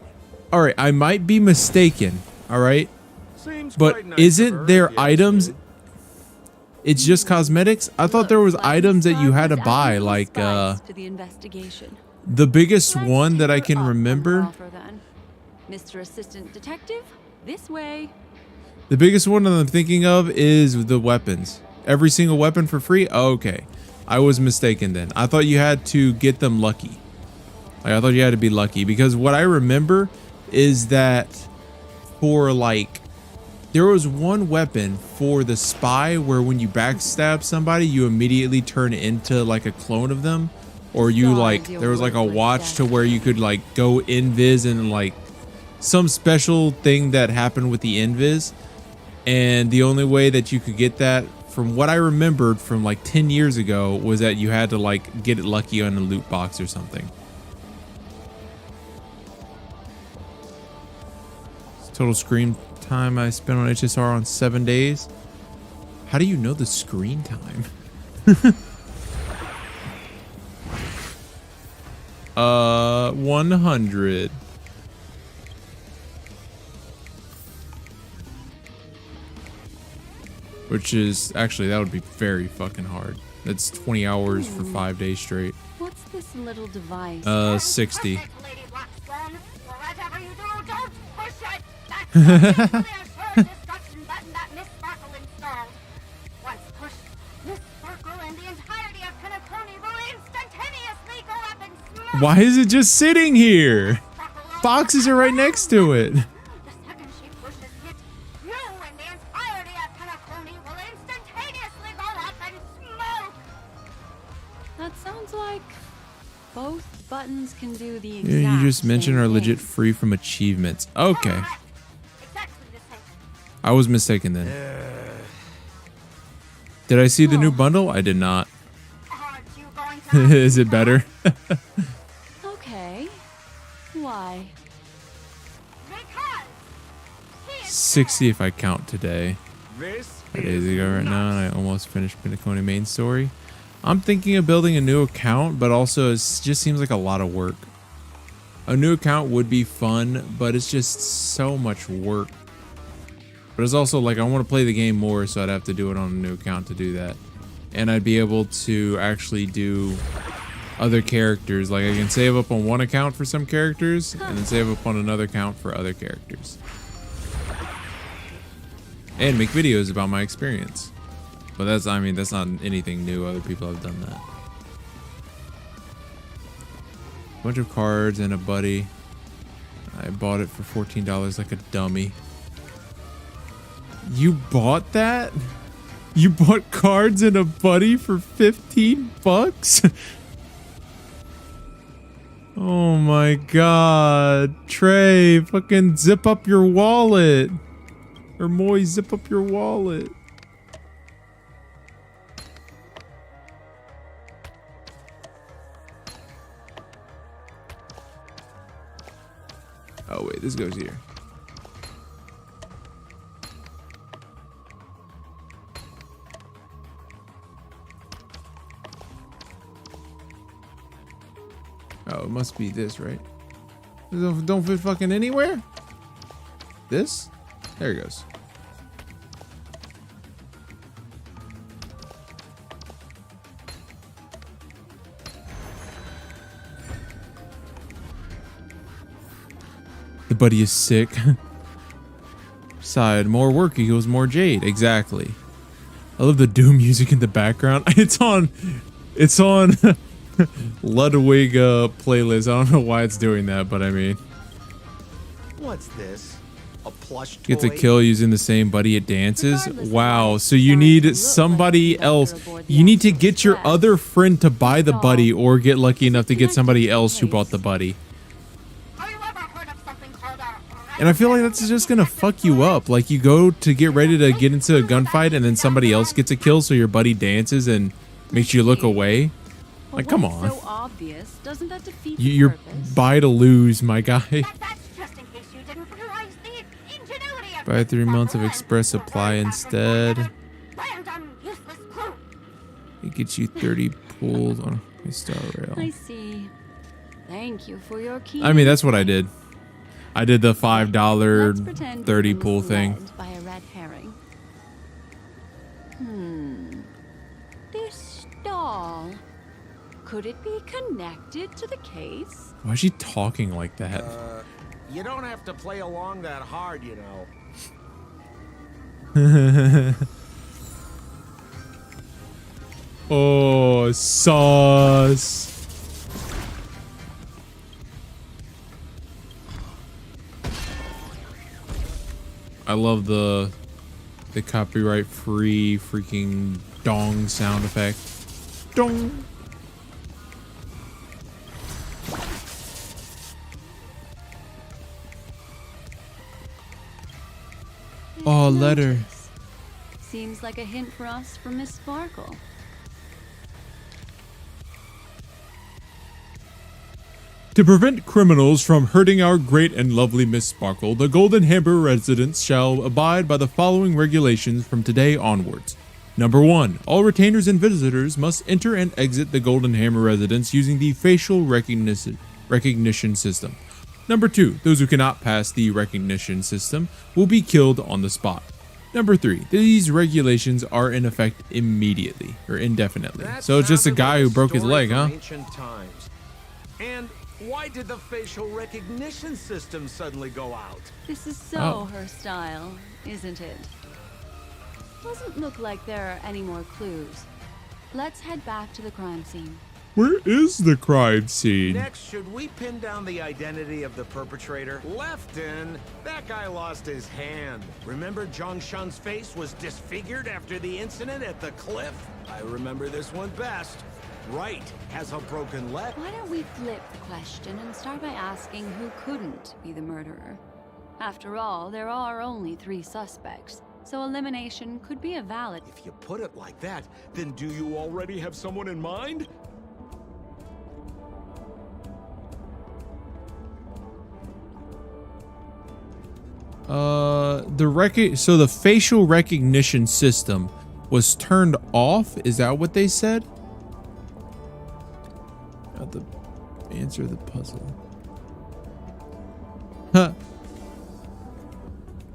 All right, I might be mistaken. All right, Seems but quite nice of isn't her, there if you ask items? me. It's just cosmetics. I thought there was Looks like items that you Miss had to Sparkle's buy, adding like spice to the investigation. the biggest Let's one that take I her can up on her remember. offer, then. Mr. Assistant Detective, this way. The biggest one that I'm thinking of is the weapons. Every single weapon for free? Oh, okay. I was mistaken then. I thought you had to get them lucky. Like, I thought you had to be lucky because what I remember is that for like, there was one weapon for the spy where when you backstab somebody, you immediately turn into like a clone of them. Or you Stars, like, your there was like a worthless watch to death. where you could like go invis and like some special thing that happened with the invis. And the only way that you could get that, from what I remembered from like 10 years ago, was that you had to like get it lucky on a loot box or something. Total screen time I spent on HSR on 7 days. How do you know the screen time? 100. Which is actually, that would be very fucking hard. That's 20 hours for 5 days straight. What's this little device? 60. Perfect, Lady Blackstone. Whatever you do, don't push it. That's the nuclear sword destruction button that Miss Sparkle installed. Once pushed, Miss Sparkle and the entirety of Penacony will instantaneously go up in smoke. Why is it just sitting here? Boxes are right next to it. The second she pushes it, you and the entirety of Penacony will instantaneously go up in smoke. That sounds like both buttons can do the exact Yeah, you just mentioned same are legit thing. free from achievements. Okay. Correct. Exactly the same. I was mistaken then. Did I see the new bundle? I did not. Aren't you going to Is it better? Okay. Why? Because he is 60 if I count today. This 5 days is ago right now, and nuts. I almost finished Pinacone main story. I'm thinking of building a new account, but also it just seems like a lot of work. A new account would be fun, but it's just so much work. But it's also like I want to play the game more, so I'd have to do it on a new account to do that. And I'd be able to actually do other characters. Like I can save up on one account for some characters, and then save up on another account for other characters. And make videos about my experience. But that's, I mean, that's not anything new. Other people have done that. Bunch of cards and a buddy. I bought it for $14 like a dummy. You bought that? You bought cards and a buddy for 15 bucks? Oh my god. Trey, fucking zip up your wallet. Or Moy, zip up your wallet. Oh wait, this goes here. Oh, it must be this, right? Don't fit fucking anywhere? This? There it goes. The buddy is sick. Side, more work equals more jade. Exactly. I love the Doom music in the background. It's on Ludwig playlist. I don't know why it's doing that, but I mean, What's this? A plush toy? get to kill using the same buddy it dances. Wow. So you need somebody else. You need to get your other friend to buy the buddy or get lucky enough to get somebody else who bought the buddy. Have you ever heard of something called a And I feel like that's just gonna fuck you up. Like you go to get ready to get into a gunfight and then somebody else gets a kill, so your buddy dances and makes you look away. Like, come What's on. so obvious? Doesn't that defeat You're the purpose? buy to lose, my guy. That's just in case you didn't realize the ingenuity of Buy 3 months of Sparkle express and supply Sparkle instead. Random useless clue. It gets you 30 pulls on a star rail. I see. Thank you for your key. I mean, that's what I did. I did the Let's $5 pretend 30 we've been pull thing. misled by a red herring. This doll. Could it be connected to the case? Why is she talking like that? You don't have to play along that hard, you know. Oh, sauce. I love the copyright free freaking dong sound effect. Dong. Oh, letter. Notice. Seems like a hint for us from Miss Sparkle. To prevent criminals from hurting our great and lovely Miss Sparkle, the Golden Hammer residents shall abide by the following regulations from today onwards. Number 1. All retainers and visitors must enter and exit the Golden Hammer residence using the facial recognition system. Number 2. Those who cannot pass the recognition system will be killed on the spot. Number 3. These regulations are in effect immediately or indefinitely. So it's just a guy who broke his leg, huh? And why did the facial recognition system suddenly go out? This is so her style, isn't it? Doesn't look like there are any more clues. Let's head back to the crime scene. Where is the crime scene? Next, should we pin down the identity of the perpetrator? Lefton, that guy lost his hand. Remember Zhongshan's face was disfigured after the incident at the cliff? I remember this one best. Right has a broken leg. Why don't we flip the question and start by asking who couldn't be the murderer? After all, there are only 3 suspects, so elimination could be a valid... If you put it like that, then do you already have someone in mind? So the facial recognition system was turned off? Is that what they said? Got the answer the puzzle. Huh.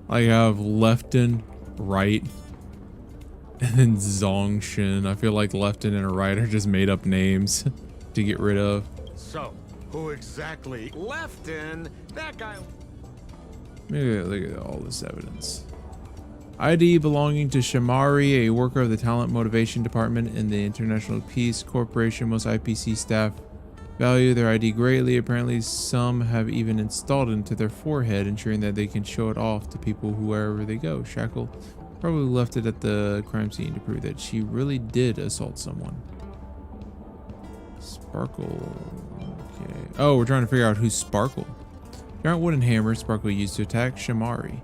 I have Lefton, right, and then Zongshin. I feel like Lefton and right are just made up names to get rid of. So, who exactly? Lefton, that guy... Maybe look at all this evidence. ID belonging to Shamari, a worker of the Talent Motivation Department in the International Peace Corporation. Most IPC staff value their ID greatly. Apparently, some have even installed it into their forehead, ensuring that they can show it off to people wherever they go. Shackle probably left it at the crime scene to prove that she really did assault someone. Sparkle. Okay. Oh, we're trying to figure out who's Sparkle. Giant wooden hammer Sparkle used to attack Shamari.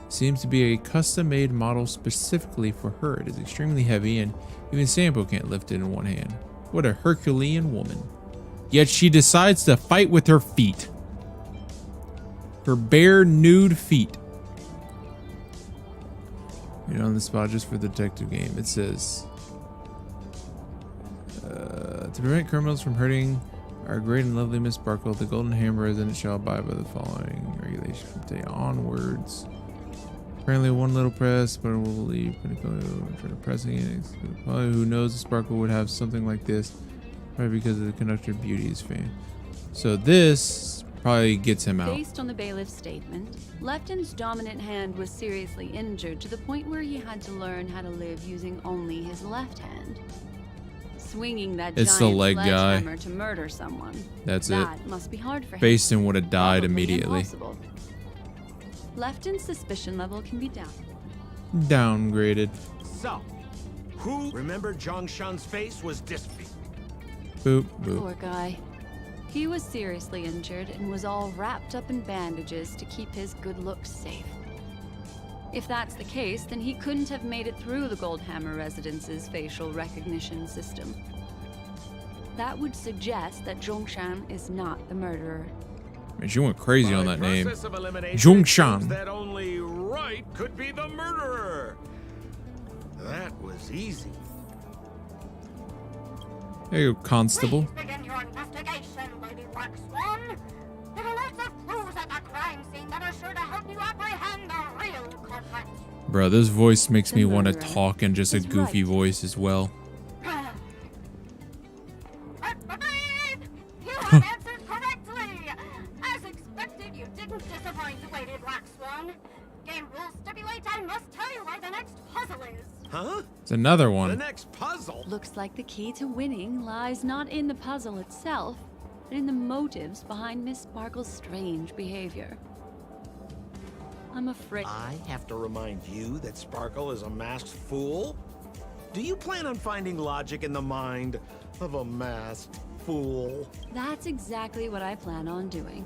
Seems to be a custom-made model specifically for her. It is extremely heavy, and even Sampo can't lift it in one hand. What a Herculean woman. Yet she decides to fight with her feet. Her bare, nude feet. You're on the spot just for the detective game. It says, to prevent criminals from hurting our great and lovely Miss Sparkle, the Golden Hammer resident shall abide by the following regulations from today onwards. Apparently, one little press, but it will leave. Try to pressing it. Probably who knows the Sparkle would have something like this, probably because of the conductor Beauty's fame. So this probably gets him out. Based on the bailiff's statement, Lefton's dominant hand was seriously injured to the point where he had to learn how to live using only his left hand. Swinging that It's the giant leg guy. sledgehammer to murder someone. That's that it. Must be hard for him. Baston would have died Probably immediately. impossible. Lefton's suspicion level can be down. Downgraded. So, who... Remember Zhongshan's face was disfigured? Boop, boop. Poor guy. He was seriously injured and was all wrapped up in bandages to keep his good looks safe. If that's the case, then he couldn't have made it through the Goldhammer residence's facial recognition system. That would suggest that Zhongshan is not the murderer. Man, she went crazy on that name. Process of elimination, Zhongshan. it seems that only Right could be the murderer. That was easy. There you go, Constable. Please begin your investigation, Lady Black Swan. There are lots of clues at the crime scene that are sure to help you apprehend the real culprit. Bro, this voice makes me The want to murderer talk in just a is goofy right. voice as well. You have answered correctly! As expected, you didn't disappoint, Lady Black Swan. Game rules stipulate I must tell you where the next puzzle is. Huh? It's another The one. next puzzle? Looks like the key to winning lies not in the puzzle itself, but in the motives behind Miss Sparkle's strange behavior. I'm afraid. I have to remind you that Sparkle is a masked fool? Do you plan on finding logic in the mind of a masked fool? That's exactly what I plan on doing.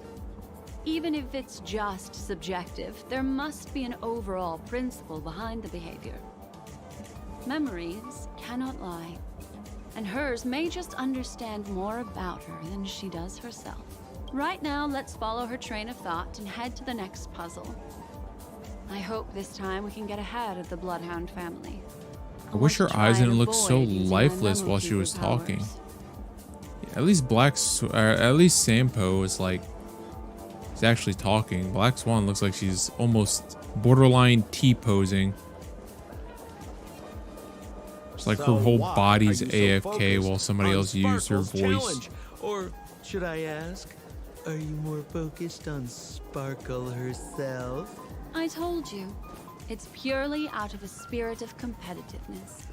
Even if it's just subjective, there must be an overall principle behind the behavior. Memories cannot lie, and hers may just understand more about her than she does herself. Right now, let's follow her train of thought and head to the next puzzle. I hope this time we can get ahead of the Bloodhound family. I wish her want to try eyes and didn't look so avoid using my lifeless memo while she keeper was talking. powers. At least at least Sampo is like, he's actually talking. Black Swan looks like she's almost borderline T-posing. It's like her So whole why body's are you so AFK while focused somebody on else used her Sparkle's voice. challenge? Or should I ask, are you more focused on Sparkle herself? I told you, it's purely out of a spirit of competitiveness.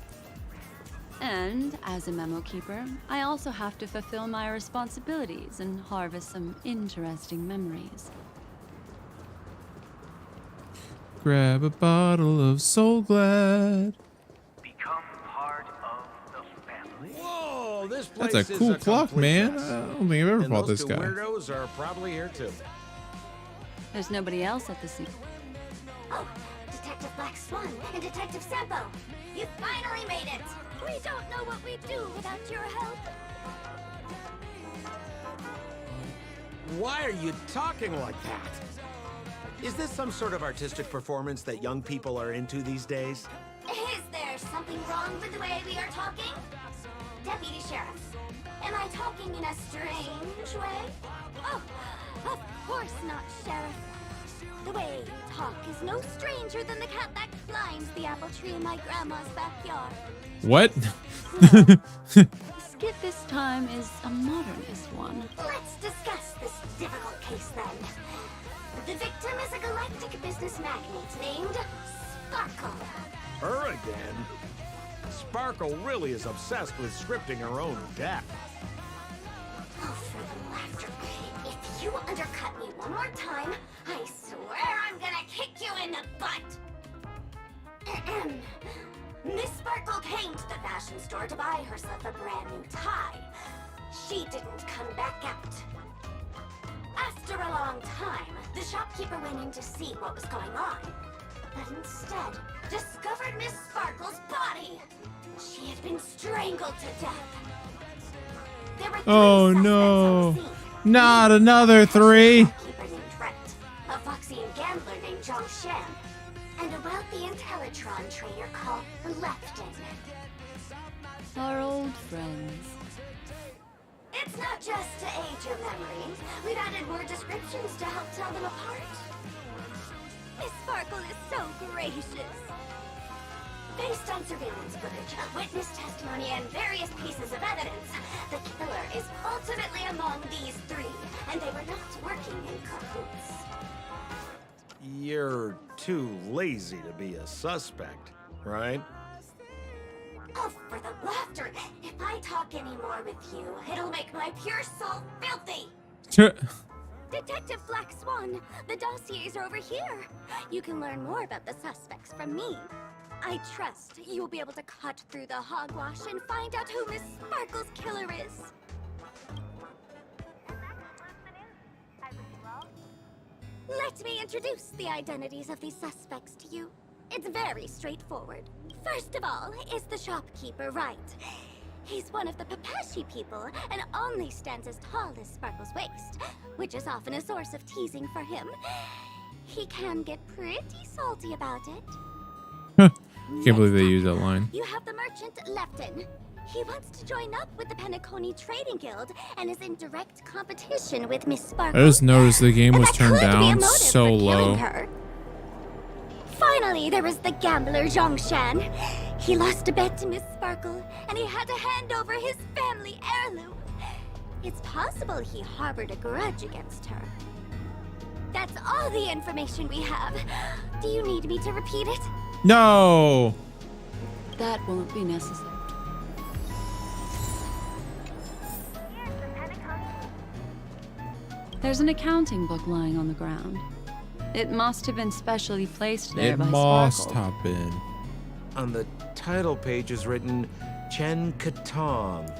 And as a memo keeper, I also have to fulfill my responsibilities and harvest some interesting memories. Grab a bottle of Soul Glad. Become part of the family. Whoa, this place That's a is cool clock, complete man. mess. I don't think I've ever And fought those this two guy. weirdos are probably here too. There's nobody else at the scene. Oh, Detective Black Swan and Detective Sampo. You finally made it! We don't know what we'd do without your help. Why are you talking like that? Is this some sort of artistic performance that young people are into these days? Is there something wrong with the way we are talking? Deputy Sheriff, am I talking in a strange way? Oh, of course not, Sheriff. The way you talk is no stranger than the cat that climbs the apple tree in my grandma's backyard. What? The skit this time is a modernist one. Let's discuss this difficult case then. The victim is a galactic business magnate named Sparkle. Her again? Sparkle really is obsessed with scripting her own death. Oh, for the laughter. If you undercut me one more time, I swear I'm gonna kick you in the butt. Ahem. Miss Sparkle came to the fashion store to buy herself a brand new tie. She didn't come back out. After a long time, the shopkeeper went in to see what was going on, but instead discovered Miss Sparkle's body. She had been strangled to death. There were three Oh, suspects no. on the scene. Not another three. A shopkeeper named Brett, a foxy and gambler named John Shan, and a wealthy Intellitron trader called Lefton. Our old friends. It's not just to aid your memory. We've added more descriptions to help tell them apart. Miss Sparkle is so gracious. Based on surveillance footage, witness testimony, and various pieces of evidence, the killer is ultimately among these three, and they were not working in cahoots. You're too lazy to be a suspect, right? Oh, for the laughter! If I talk anymore with you, it'll make my pure soul filthy! Detective Black Swan, the dossiers are over here. You can learn more about the suspects from me. I trust you'll be able to cut through the hogwash and find out who Miss Sparkle's killer is. Let me introduce the identities of these suspects to you. It's very straightforward. First of all is the shopkeeper, right? He's one of the Papashi people and only stands as tall as Sparkle's waist, which is often a source of teasing for him. He can get pretty salty about it. Can't believe they used that line. You have the merchant Lefton. He wants to join up with the Penacony Trading Guild and is in direct competition with Miss Sparkle. I just noticed the game And was that turned could be a down motive so for low. killing her. Finally, there was the gambler Zhongshan. He lost a bet to Miss Sparkle, and he had to hand over his family heirloom. It's possible he harbored a grudge against her. That's all the information we have. Do you need me to repeat it? No. That won't be necessary. There's an accounting book lying on the ground. It must have been specially placed there It by must Sparkle. have been. On the title page is written Chen Katong.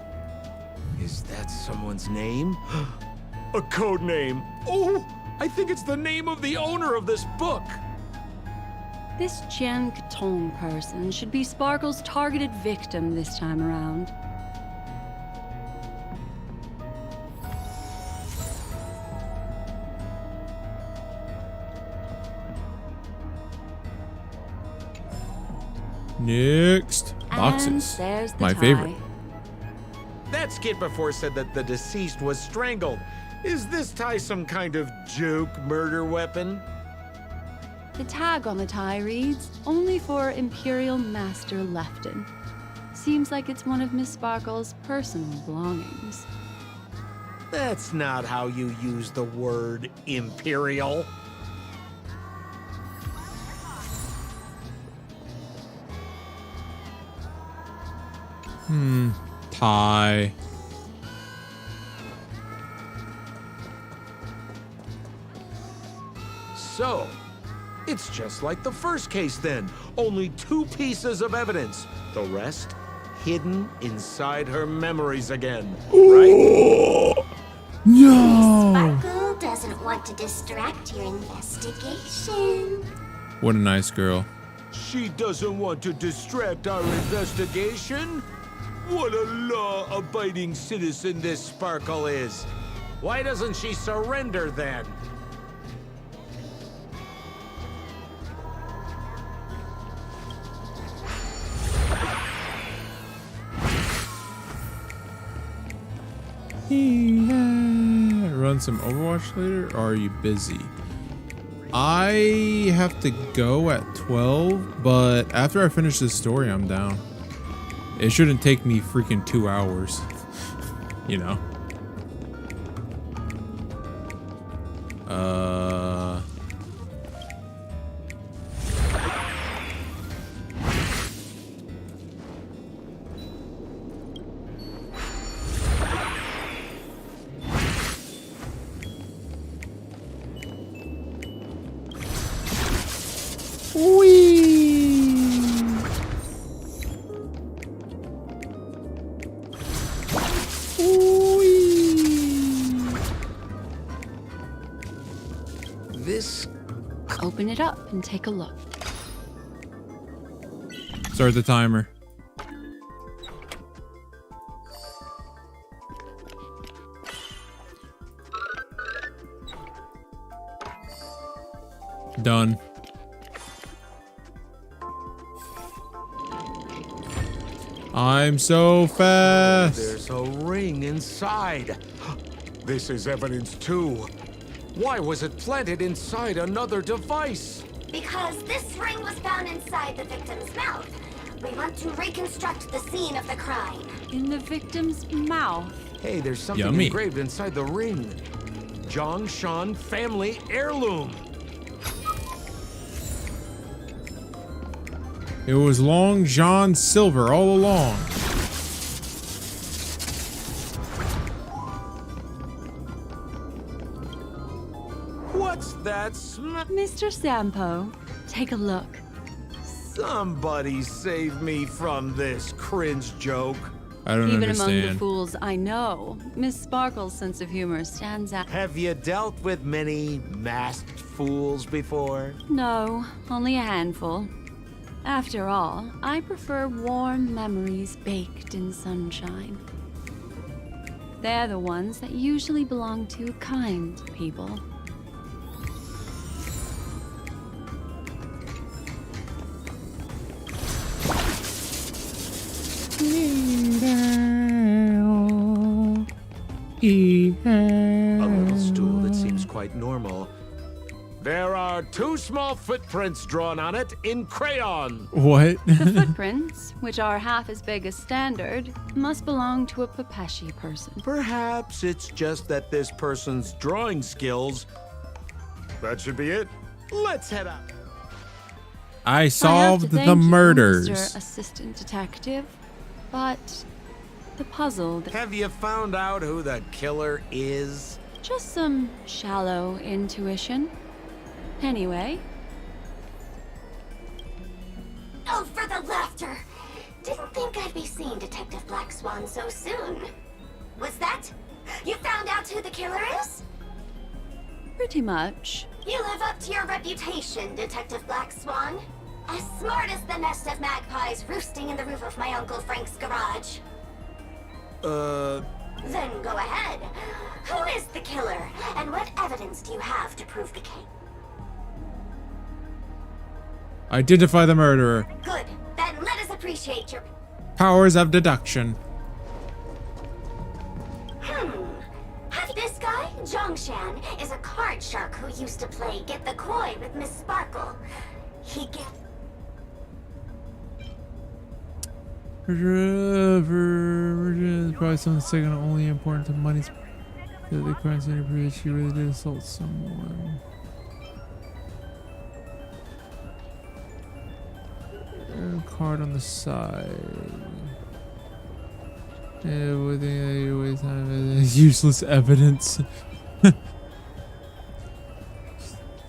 Is that someone's name? A code name. Oh, I think it's the name of the owner of this book. This Jian Katong person should be Sparkle's targeted victim this time around. Next. Boxes. And there's the My tie. favorite. That skit before said that the deceased was strangled. Is this tie some kind of joke murder weapon? The tag on the tie reads, "Only for Imperial Master Lefton." Seems like it's one of Miss Sparkle's personal belongings. That's not how you use the word imperial. Tie. So, it's just like the first case then. Only 2 pieces of evidence. The rest hidden inside her memories again. Right? No. Sparkle doesn't want to distract your investigation. What a nice girl. She doesn't want to distract our investigation? What a law-abiding citizen this Sparkle is. Why doesn't she surrender then? Run some Overwatch later, or are you busy? I have to go at 12, but after I finish this story, I'm down. It shouldn't take me freaking 2 hours, you know? This Open it up and take a look. Start the timer. Done. I'm so fast. There's a ring inside. This is evidence too. Why was it planted inside another device? Because this ring was found inside the victim's mouth. We want to reconstruct the scene of the crime. In the victim's mouth. Hey, there's something Yummy. engraved inside the ring. Zhongshan family heirloom. It was Long John Silver all along. What's that Mr. Sampo, take a look. Somebody save me from this cringe joke. I don't Even among the understand. fools I know, Miss Sparkle's sense of humor stands out. Have you dealt with many masked fools before? No, only a handful. After all, I prefer warm memories baked in sunshine. They're the ones that usually belong to kind people. A little stool that seems quite normal. There are 2 small footprints drawn on it in crayon. What? The footprints, which are half as big as standard, must belong to a Pepeshi person. Perhaps it's just that this person's drawing skills. That should be it. Let's head out. I I have solved to the thank you, murders. Mr. Assistant Detective, but the puzzle, Have you found out who the killer is? just some shallow intuition. Anyway, Oh, for the laughter! Didn't think I'd be seeing Detective Black Swan so soon. Was that? You found out who the killer is? pretty much. You live up to your reputation, Detective Black Swan. As smart as the nest of magpies roosting in the roof of my Uncle Frank's garage. Then go ahead. Who is the killer, and what evidence do you have to prove the case? Identify the murderer. Good. Then let us appreciate your... Powers of deduction. This guy, Zhongshan, is a card shark who used to play Get the Koi with Miss Sparkle. He get... Probably something second only important to money's that the crime scene proves she really did assault someone. Card on the side. Everything you waste time is useless evidence.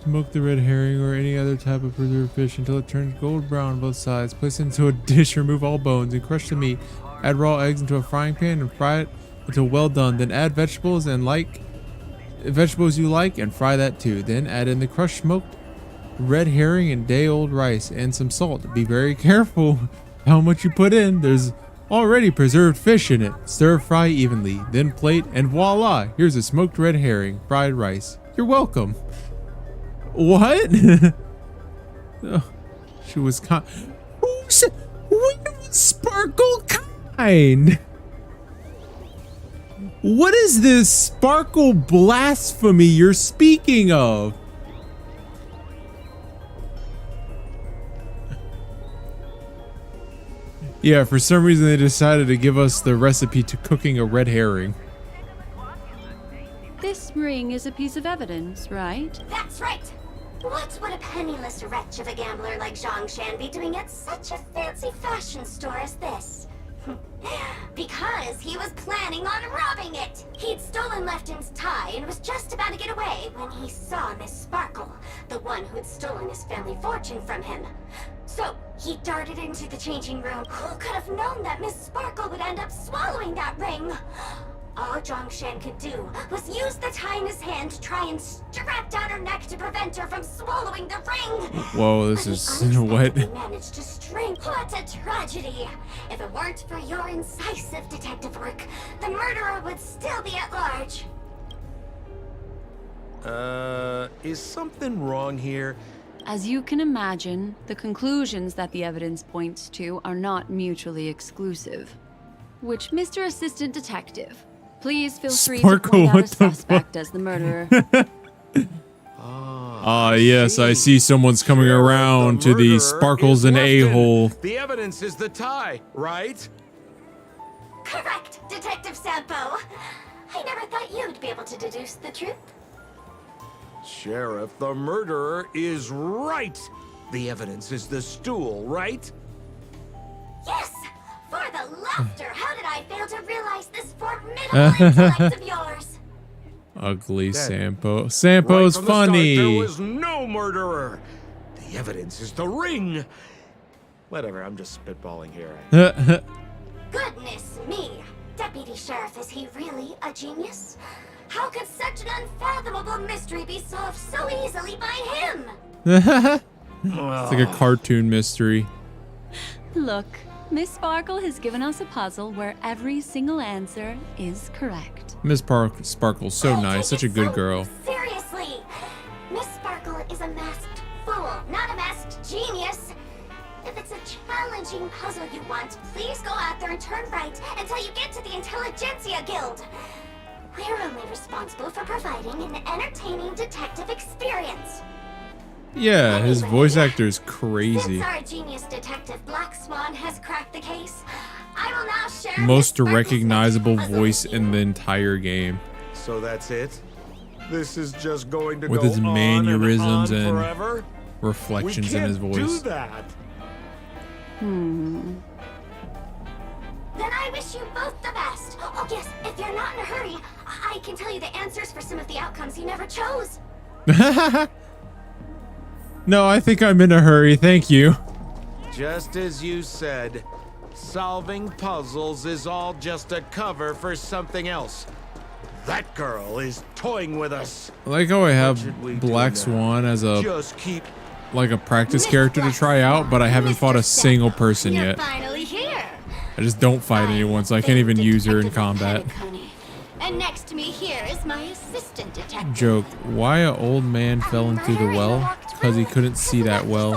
Smoke the red herring or any other type of preserved fish until it turns gold brown on both sides. Place it into a dish, remove all bones, and crush the meat. Add raw eggs into a frying pan and fry it until well done. Then add vegetables you like and fry that too. Then add in the crushed smoked red herring and day-old rice and some salt. Be very careful how much you put in. There's already preserved fish in it. Stir fry evenly, then plate, and voila! Here's a smoked red herring, fried rice. You're welcome. What? Oh, she was kind. When was Sparkle kind? What is this Sparkle blasphemy you're speaking of? Yeah, for some reason they decided to give us the recipe to cooking a red herring. This ring is a piece of evidence, right? That's right! What would a penniless wretch of a gambler like Zhongshan be doing at such a fancy fashion store as this? Because he was planning on robbing it! He'd stolen Lefton's tie and was just about to get away when he saw Miss Sparkle, the one who had stolen his family fortune from him. So, he darted into the changing room. Who could have known that Miss Sparkle would end up swallowing that ring? All Zhongshan could do was use the tie in his hand to try and strap down her neck to prevent her from swallowing the ring. Whoa, this is what? He managed to string. What a tragedy! If it weren't for your incisive detective work, the murderer would still be at large. Is something wrong here? As you can imagine, the conclusions that the evidence points to are not mutually exclusive. Which, Mr. Assistant Detective, please feel free to point out a suspect as the murderer. Yes, I see someone's coming around to the Sparkles and A-hole. The evidence is the tie, right? Correct, Detective Sampo. I never thought you'd be able to deduce the truth. Sheriff, the murderer is right. The evidence is the stool, right? Yes! For the laughter, how did I fail to realize this formidable intellect of yours? Ugly Sampo. Sampo's right from the funny. start, there was no murderer. The evidence is the ring. Whatever, I'm just spitballing here. Goodness me! Deputy Sheriff, is he really a genius? How could such an unfathomable mystery be solved so easily by him? It's like a cartoon mystery. Look, Miss Sparkle has given us a puzzle where every single answer is correct. Miss Sparkle's so nice, such a good girl. Seriously! Miss Sparkle is a masked fool, not a masked genius. If it's a challenging puzzle you want, please go out there and turn right until you get to the Intelligentsia Guild. We're only responsible for providing an entertaining detective experience. Yeah, his Anyway, voice actor is crazy. Since our genius detective Black Swan has cracked the case, I will now share Most Miss Sparkle's recognizable magic voice puzzle with in the you. entire game. So that's it? This is just going to With go his on mannerisms and, on and forever? reflections We in his can't voice. do that. Then I wish you both the best. Oh yes, if you're not in a hurry, I can tell you the answers for some of the outcomes you never chose. No, I think I'm in a hurry. Thank you. Just as you said, solving puzzles is all just a cover for something else. That girl is toying with us. I like how I have should we do Black now? Swan as a Just keep like a practice character to try out, but I haven't fought a single person You're yet. finally here. I just don't fight anyone, so I can't even use her in combat. And next to me here is my assistant detective. Joke. Why a old man fell into the well? Because he couldn't see that well.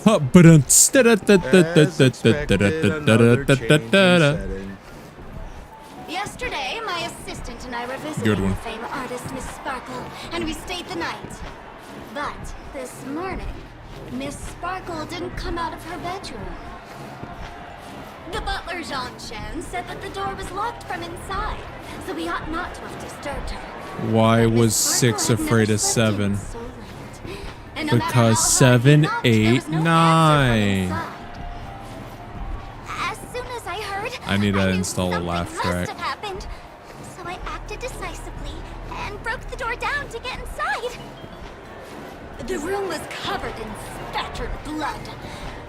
Huh, but instead as expected, another change in setting. Yesterday, my assistant and I were Good visiting one. the famous artist Miss Sparkle, and we stayed the night. But this morning, Miss Sparkle didn't come out of her bedroom. The butler, Jean-Chen, said that the door was locked from inside, so we ought not to have disturbed her. Why But Miss was Sparkle 6 had never afraid of slept in 7? so late. And no matter Because how hard 7, we knocked, there 8, was no 9. answer from inside. As soon as I heard, I need to knew install a something laugh must track. have happened. So I acted decisively and broke the door down to get inside. The room was covered in spattered blood.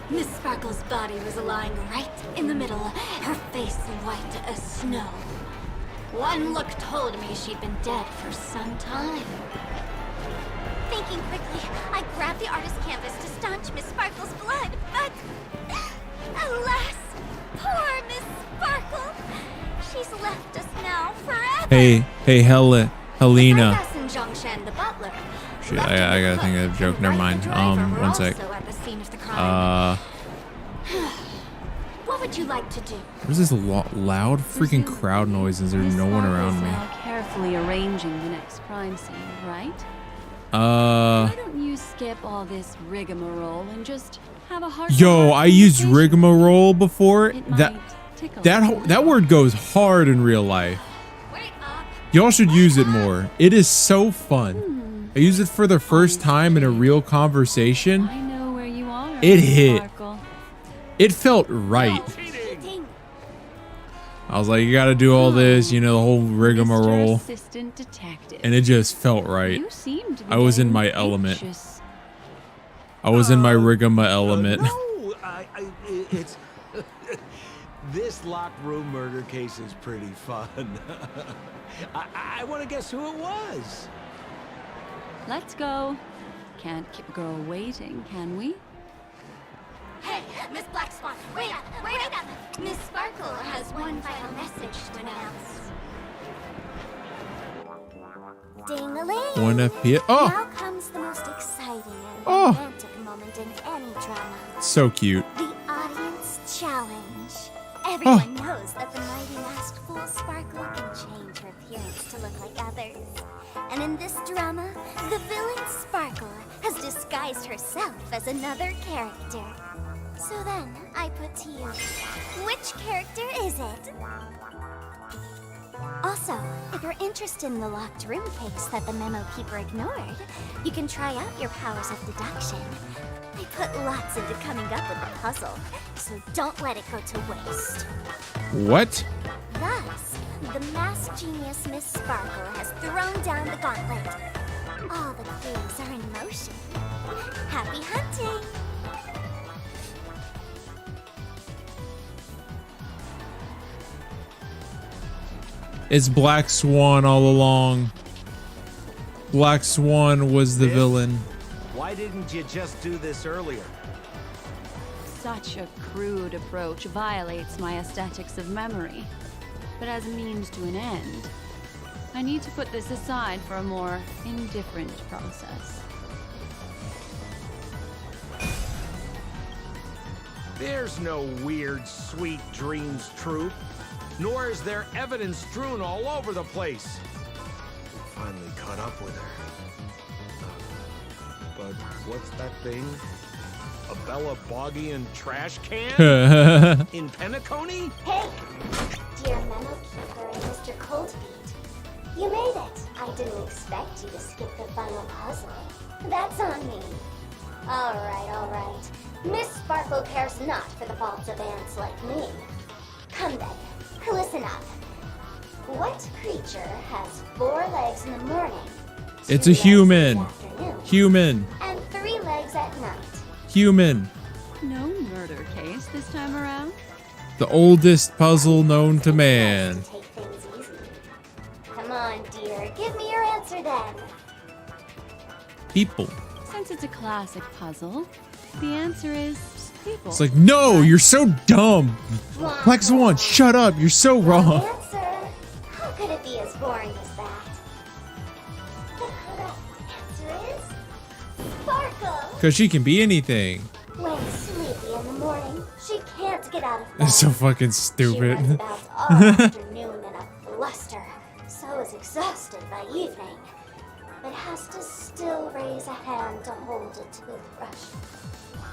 Miss Sparkle's body was lying right in the middle, her face white as snow. One look told me she'd been dead for some time. Thinking quickly, I grabbed the artist's canvas to staunch Miss Sparkle's blood, but alas, poor Miss Sparkle. She's left us now forever. Hey, Helena. And Zhongshan, the butler. Shit, I gotta think of a joke. Never mind. One sec. What would you like to do? What is this loud freaking crowd noises? There's no one around me. Now carefully arranging the next crime scene, right? Uh, Why don't you skip all this rigmarole and just have a heart? yo, I used rigmarole before. It That might tickle that word goes hard in real life. Wake up. Y'all should use it more. It is so fun. I used it for the first time in a real conversation. I know where you are. It Miss hit. Sparkle. It felt right. Cheating. I was like, you gotta do all this, you know, the whole Mr. rigmarole. Assistant Detective. And it just felt right. You seemed to be I was in getting my element. anxious. I was in my rigama element. No, it's this locked room murder case is pretty fun. I want to guess who it was. Let's go. Can't keep a girl waiting, can we? Hey, Miss Black Swan, wait up, wait up. Miss Sparkle has one final message to announce. Ding-a-ling. 1 FPS. Oh, Now comes the most exciting and Oh. romantic moment in any drama. so cute. The audience challenge. Everyone knows that the mighty masked fool Sparkle can change her appearance to look like others. And in this drama, the villain Sparkle has disguised herself as another character. So then, I put to you, which character is it? Also, if you're interested in the locked room pics that the memo keeper ignored, you can try out your powers of deduction. I put lots into coming up with the puzzle, so don't let it go to waste. What? Thus, the masked genius Miss Sparkle has thrown down the gauntlet. All the clues are in motion. Happy hunting! It's Black Swan all along. Black Swan was the Biff? villain. Why didn't you just do this earlier? Such a crude approach violates my aesthetics of memory. But as a means to an end, I need to put this aside for a more indifferent process. There's no weird, sweet dreams troupe. nor is there evidence strewn all over the place. We finally caught up with her. But what's that thing? A Bella Boggian trash can? In Penacony? Hey, dear Memo Keeper and Mr. Coldfeet. You made it. I didn't expect you to skip the final puzzle. That's on me. All right. Miss Sparkle cares not for the faults of ants like me. Come then, listen up. What creature has 4 legs in the morning? It's 2 a legs human. in the afternoon, Human. and 3 legs at night. Human. No murder case this time around. The oldest puzzle known to man. Take things easy. Come on, dear. Give me your answer then. People. Since it's a classic puzzle, the answer is people. It's like, no, you're so dumb. Black Swan, shut up. You're so wrong. Answer. How could it be as boring as that? The correct answer is Sparkle. Because she can be anything. When sleepy in the morning, she can't get out of bed. It's so fucking She stupid. runs about all afternoon in a fluster, so is exhausted by evening, but has to still raise a hand to hold a toothbrush.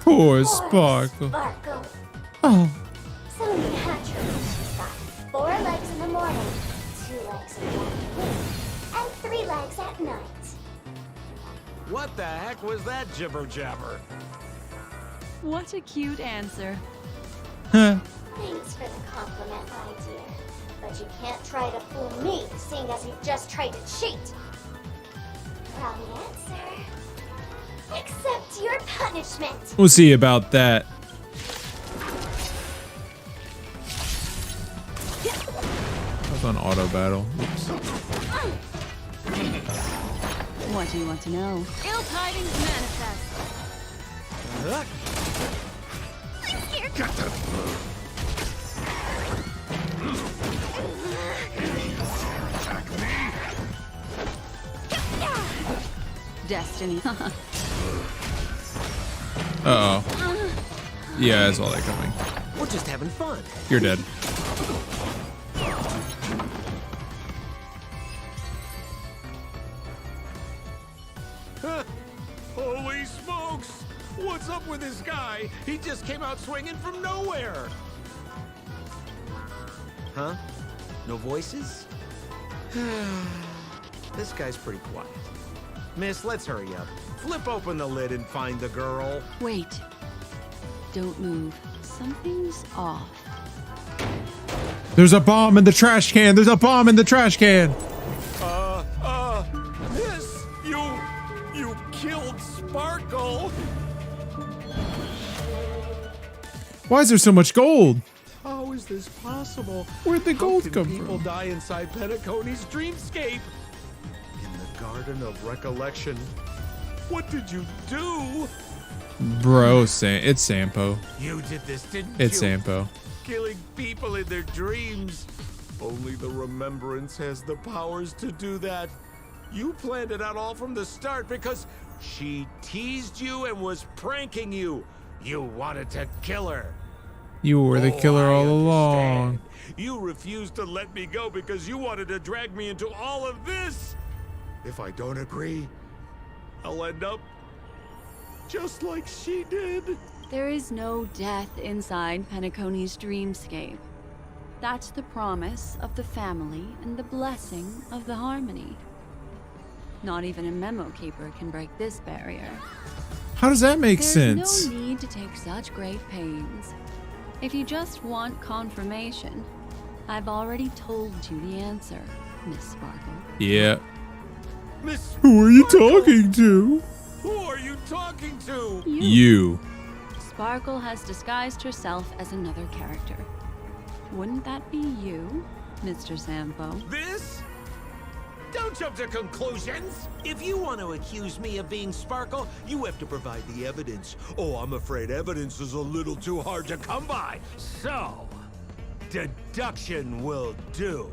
Poor Sparkle. Sparkle. Oh. So naturally, she's got 4 legs in the morning, 2 legs in the afternoon, and 3 legs at night. What the heck was that jibber jabber? What a cute answer. Huh. Thanks for the compliment, my dear. But you can't try to fool me, seeing as you just tried to cheat. Wrong answer. Accept your punishment. We'll see about that. I was on auto battle. Oops. What do you want to know? Ill tidings manifest. Destiny. Uh-oh. Yeah, I saw that coming. We're just having fun. You're dead. Holy smokes! What's up with this guy? He just came out swinging from nowhere. Huh? No voices? This guy's pretty quiet. Miss, let's hurry up. Flip open the lid and find the girl. Wait. Don't move. Something's off. There's a bomb in the trash can. There's a bomb in the trash can. Miss, you killed Sparkle. Why is there so much gold? How is this possible? Where'd the gold How come can people from? die inside Penacony's dreamscape? In the Garden of Recollection. What did you do? Bro, it's Sampo. You did this, didn't It's you? Sampo. Killing people in their dreams. Only the remembrance has the powers to do that. You planned it out all from the start because she teased you and was pranking you. You wanted to kill her. You were the killer I all understand. along. You refused to let me go because you wanted to drag me into all of this. If I don't agree, I'll end up just like she did. There is no death inside Penacony's dreamscape. That's the promise of the family and the blessing of the harmony. Not even a memo keeper can break this barrier. How does that make There's sense? no need to take such great pains. If you just want confirmation, I've already told you the answer, Miss Sparkle. Yeah. Miss Who are you Sparkle? talking to? Who are you talking to? You. Sparkle has disguised herself as another character. Wouldn't that be you, Mr. Sampo? This? Don't jump to conclusions. If you want to accuse me of being Sparkle, you have to provide the evidence. Oh, I'm afraid evidence is a little too hard to come by. So, deduction will do.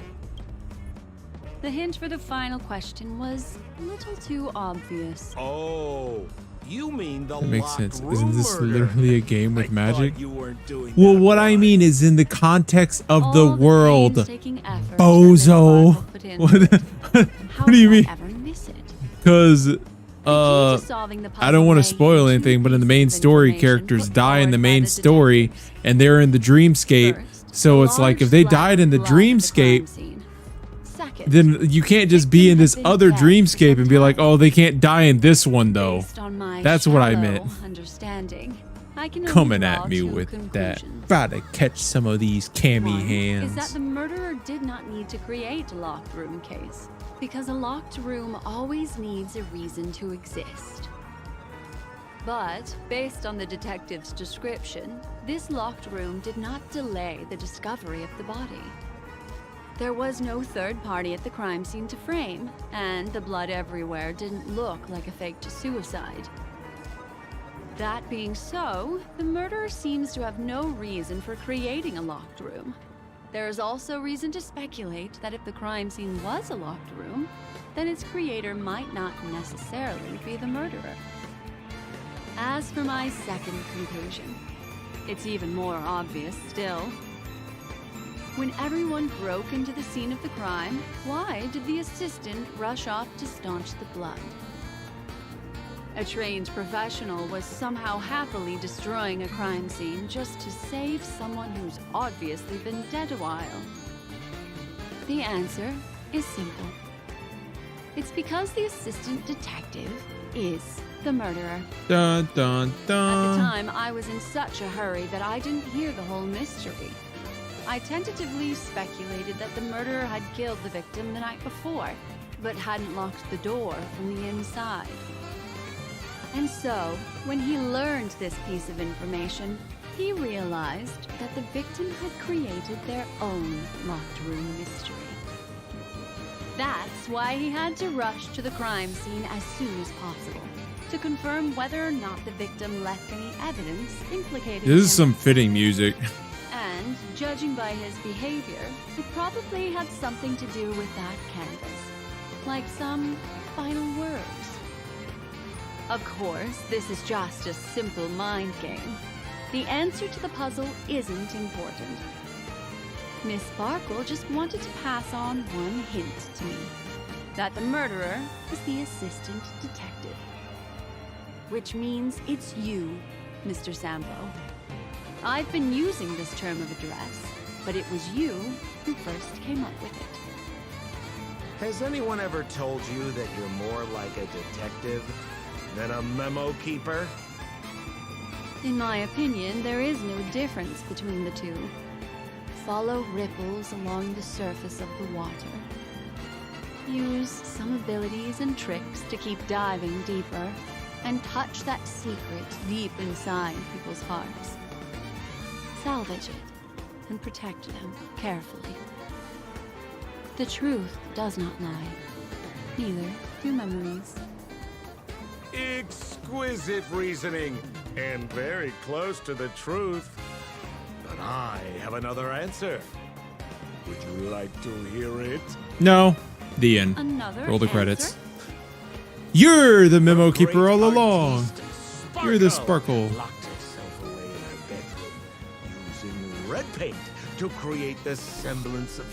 The hint for the final question was a little too obvious. Oh, you mean the That makes locked sense. room Isn't this murder. literally a game with I magic? thought you weren't doing Well, that what I right. mean is in the context of All the the world. painstaking effort that Bozo. Miss Sparkle put into What, it. How what do you could mean? I ever miss it? Because The key to solving the I don't want to puzzle spoil lay in anything, two but in the pieces main of story, information characters put die in forward the by main the story, detectives. and they're in the dreamscape. First, So a it's like if large they splash died in the of blood at crime dreamscape, scene. Second, then you can't just be in this other dreamscape and be like, oh, they can't die in this one though. based on my That's what I shallow meant. Understanding, I can only Coming draw at me two with that. conclusions. About to catch some of these cami One hands. is that the murderer did not need to create a locked room case, because a locked room always needs a reason to exist. But, based on the detective's description, this locked room did not delay the discovery of the body. There was no third party at the crime scene to frame, and the blood everywhere didn't look like a faked suicide. That being so, the murderer seems to have no reason for creating a locked room. There is also reason to speculate that if the crime scene was a locked room, then its creator might not necessarily be the murderer. As for my second conclusion, it's even more obvious still. When everyone broke into the scene of the crime, why did the assistant rush off to staunch the blood? A trained professional was somehow happily destroying a crime scene just to save someone who's obviously been dead a while. The answer is simple. It's because the assistant detective is the murderer. Dun, dun, dun. At the time, I was in such a hurry that I didn't hear the whole mystery. I tentatively speculated that the murderer had killed the victim the night before, but hadn't locked the door from the inside. And so, when he learned this piece of information, he realized that the victim had created their own locked room mystery. That's why he had to rush to the crime scene as soon as possible, to confirm whether or not the victim left any evidence implicating him. This is some fitting music. And, judging by his behavior, it probably had something to do with that canvas. Like some final words. Of course, this is just a simple mind game. The answer to the puzzle isn't important. Miss Sparkle just wanted to pass on one hint to me. That the murderer is the assistant detective. Which means it's you, Mr. Sambo. I've been using this term of address, but it was you who first came up with it. Has anyone ever told you that you're more like a detective than a memo keeper? In my opinion, there is no difference between the two. Follow ripples along the surface of the water. Use some abilities and tricks to keep diving deeper, and touch that secret deep inside people's hearts. Salvage it, and protect them carefully. The truth does not lie. Neither do memories. Exquisite reasoning, and very close to the truth. But I have another answer. Would you like to hear it? No. The end. Another Roll the answer? credits. You're the memo The keeper all great along. artiste, You're the Sparkle. locked herself away in her bedroom, using red paint to create the semblance of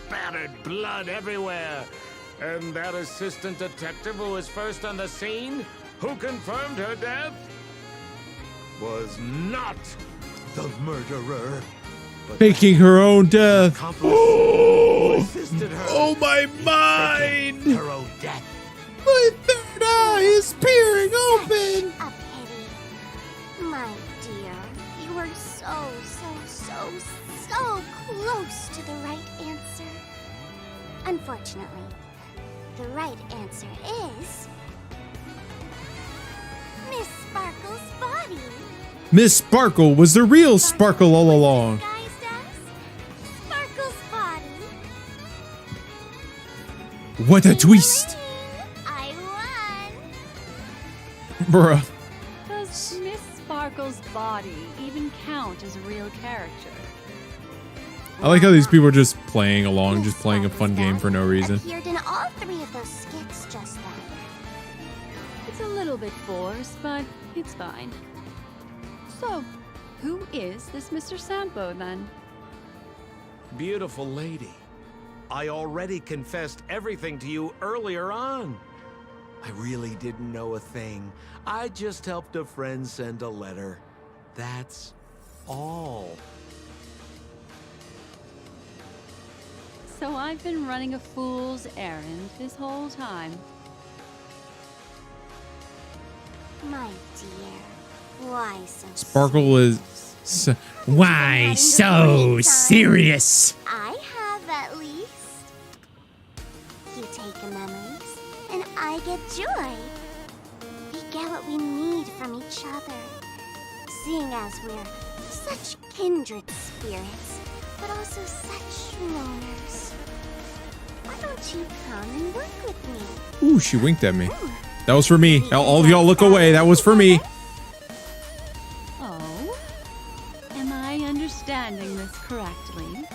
spattered blood everywhere. And that assistant detective who was first on the scene, who confirmed her death, was not the murderer. But Faking her own death. accomplice who assisted her Oh my in mind! faking her own death. My third eye is peering open! A pity. My dear, you were so close to the right answer. Unfortunately, the right answer is... Miss Sparkle's body. Miss Sparkle was the real Sparkle all along. Disguised as Sparkle's body. What a twist! I won. Bruh. Does Miss Sparkle's body even count as a real character? I like how these people are just playing along, just playing a fun game for no reason. Appeared in all three of those skits just then. It's a little bit forced, but it's fine. So, who is this Mr. Sampo, then? Beautiful lady. I already confessed everything to you earlier on. I really didn't know a thing. I just helped a friend send a letter. That's all. So I've been running a fool's errand this whole time. My dear, why so Sparkle is why so serious? I have, at least. You take the memories, and I get joy. We get what we need from each other. Seeing as we're such kindred spirits, but also such loners. Why don't you come and work with me? Ooh, she winked at me. That was for me. All of y'all look away. That was for me. Oh? Am I understanding this correctly?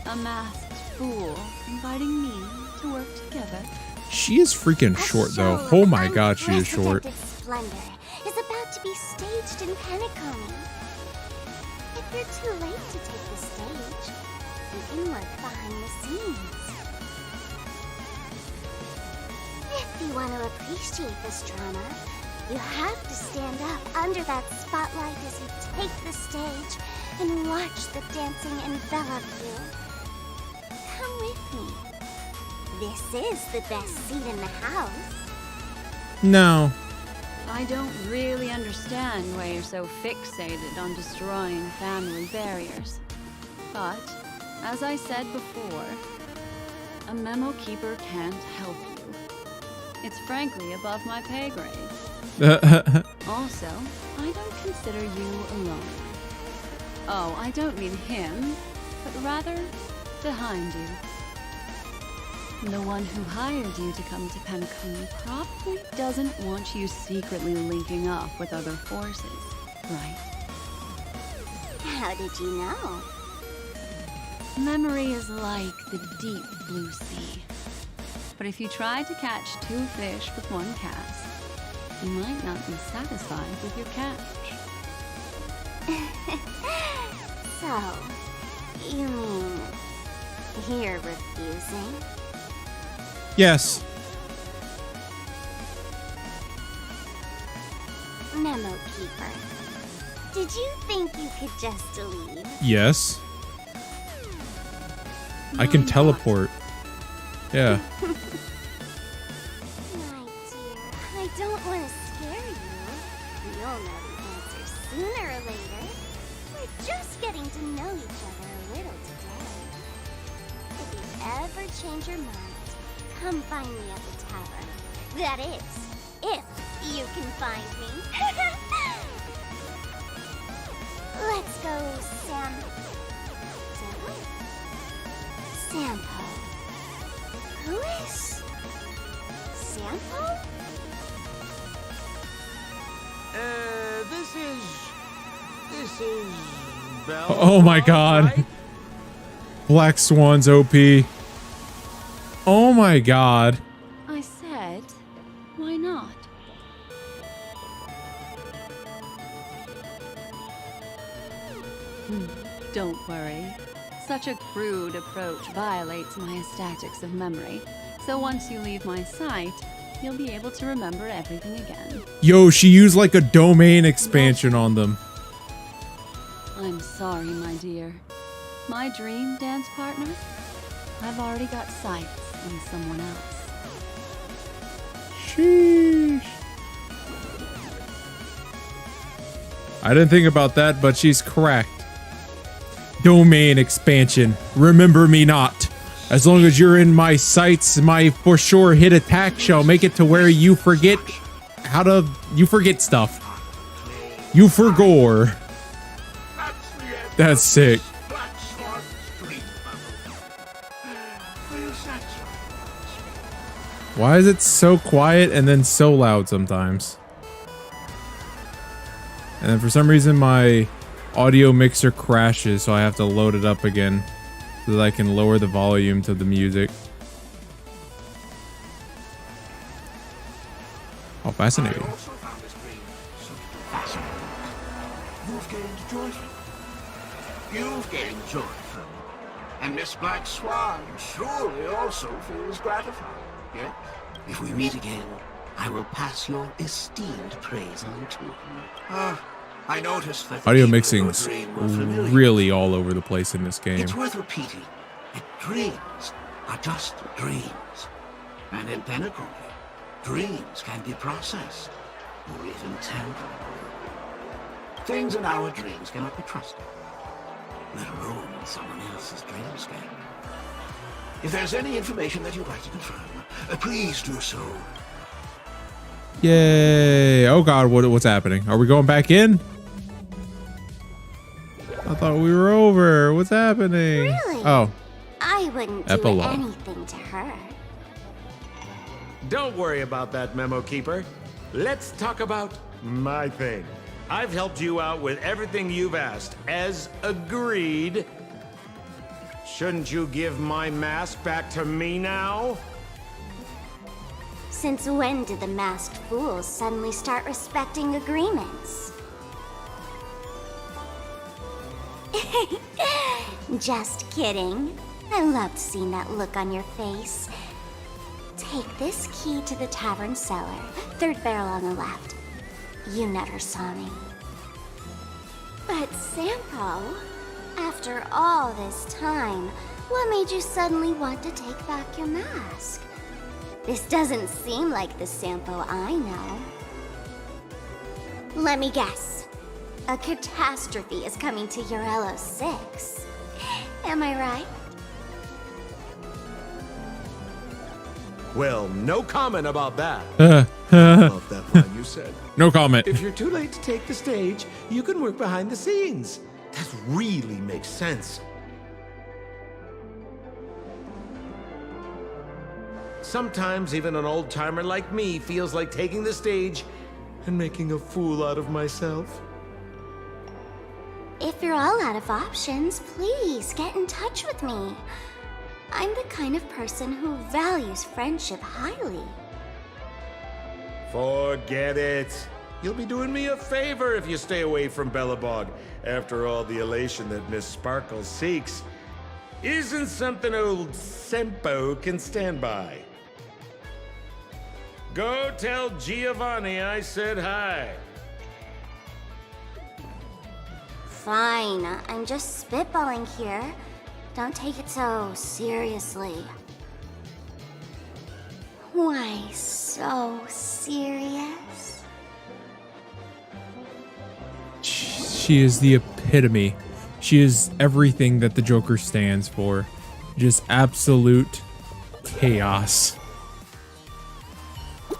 A masked fool inviting me to work together? She is freaking short, though. Oh my god, she is short. Splendor is about to be staged in Penacony. If you're too late to take the stage, you can work behind the scenes. If you want to appreciate this drama, you have to stand up under that spotlight as you take the stage and watch the dancing envelop you. Come with me. This is the best seat in the house. No. I don't really understand why you're so fixated on destroying family barriers. But, as I said before, a memo keeper can't help you. It's frankly above my pay grade. Also, I don't consider you alone. Oh, I don't mean him, but rather behind you. The one who hired you to come to Penacony probably doesn't want you secretly linking up with other forces, right? How did you know? Memory is like the deep blue sea. But if you try to catch two fish with one cast, you might not be satisfied with your catch. So, you mean you're refusing? Yes. Memo Keeper, did you think you could just leave? Yes. I can teleport. Yeah. My dear, I don't want to scare you. You'll know the answer sooner or later. We're just getting to know each other a little today. If you ever change your mind, come find me at the tavern. That is, if you can find me. Let's go, Sampo. Who is Sampo? This is Belle. Oh my god. Right? Black Swan's OP. Oh my god. I said, why not? Don't worry. Such a crude approach violates my statics of memory. So once you leave my sight, you'll be able to remember everything again. Yo, she used like a domain expansion on them. I'm sorry, my dear. My dream dance partner? I've already got sights on someone else. Sheesh. I didn't think about that, but she's correct. Domain expansion. Remember me not. As long as you're in my sights, my for sure hit attack shall make it to where you forget you forget stuff. You forgore. That's sick. Why is it so quiet and then so loud sometimes? And then for some reason my audio mixer crashes, so I have to load it up again so that I can lower the volume to the music. How fascinating. I also found this dream something fascinating. You've gained joy from it. You've gained joy from it. And Miss Black Swan surely also feels gratified. Yes? If we meet again, I will pass your esteemed praise on to him. I noticed that Audio the people in your mixing's dream were familiar. really all over the place in this game. It's worth repeating that dreams are just dreams. And in Penacony, dreams can be processed, or even tempered. Things in our dreams cannot be trusted, let alone in someone else's dreamscape. If there's any information that you'd like to confirm, please do so. Yay! Oh God, what's happening? Are we going back in? I thought we were over. What's happening? Really? Oh, I wouldn't do Epilogue. anything to her. Don't worry about that, Memo Keeper. Let's talk about my thing. I've helped you out with everything you've asked, as agreed. Shouldn't you give my mask back to me now? Since when did the masked fools suddenly start respecting agreements? Just kidding. I loved seeing that look on your face. Take this key to the tavern cellar, third barrel on the left. You never saw me. But Sampo, after all this time, what made you suddenly want to take back your mask? This doesn't seem like the Sampo I know. Let me guess. A catastrophe is coming to Urello 6. Am I right? Well, no comment about that. Love that line you said. no comment. If you're too late to take the stage, you can work behind the scenes. That really makes sense. Sometimes even an old-timer like me feels like taking the stage and making a fool out of myself. If you're all out of options, please get in touch with me. I'm the kind of person who values friendship highly. Forget it. You'll be doing me a favor if you stay away from Bellabog. After all, the elation that Miss Sparkle seeks isn't something old Sempo can stand by. Go tell Giovanni I said hi. Fine, I'm just spitballing here. Don't take it so seriously. Why so serious? She is the epitome. She is everything that the Joker stands for. Just absolute chaos.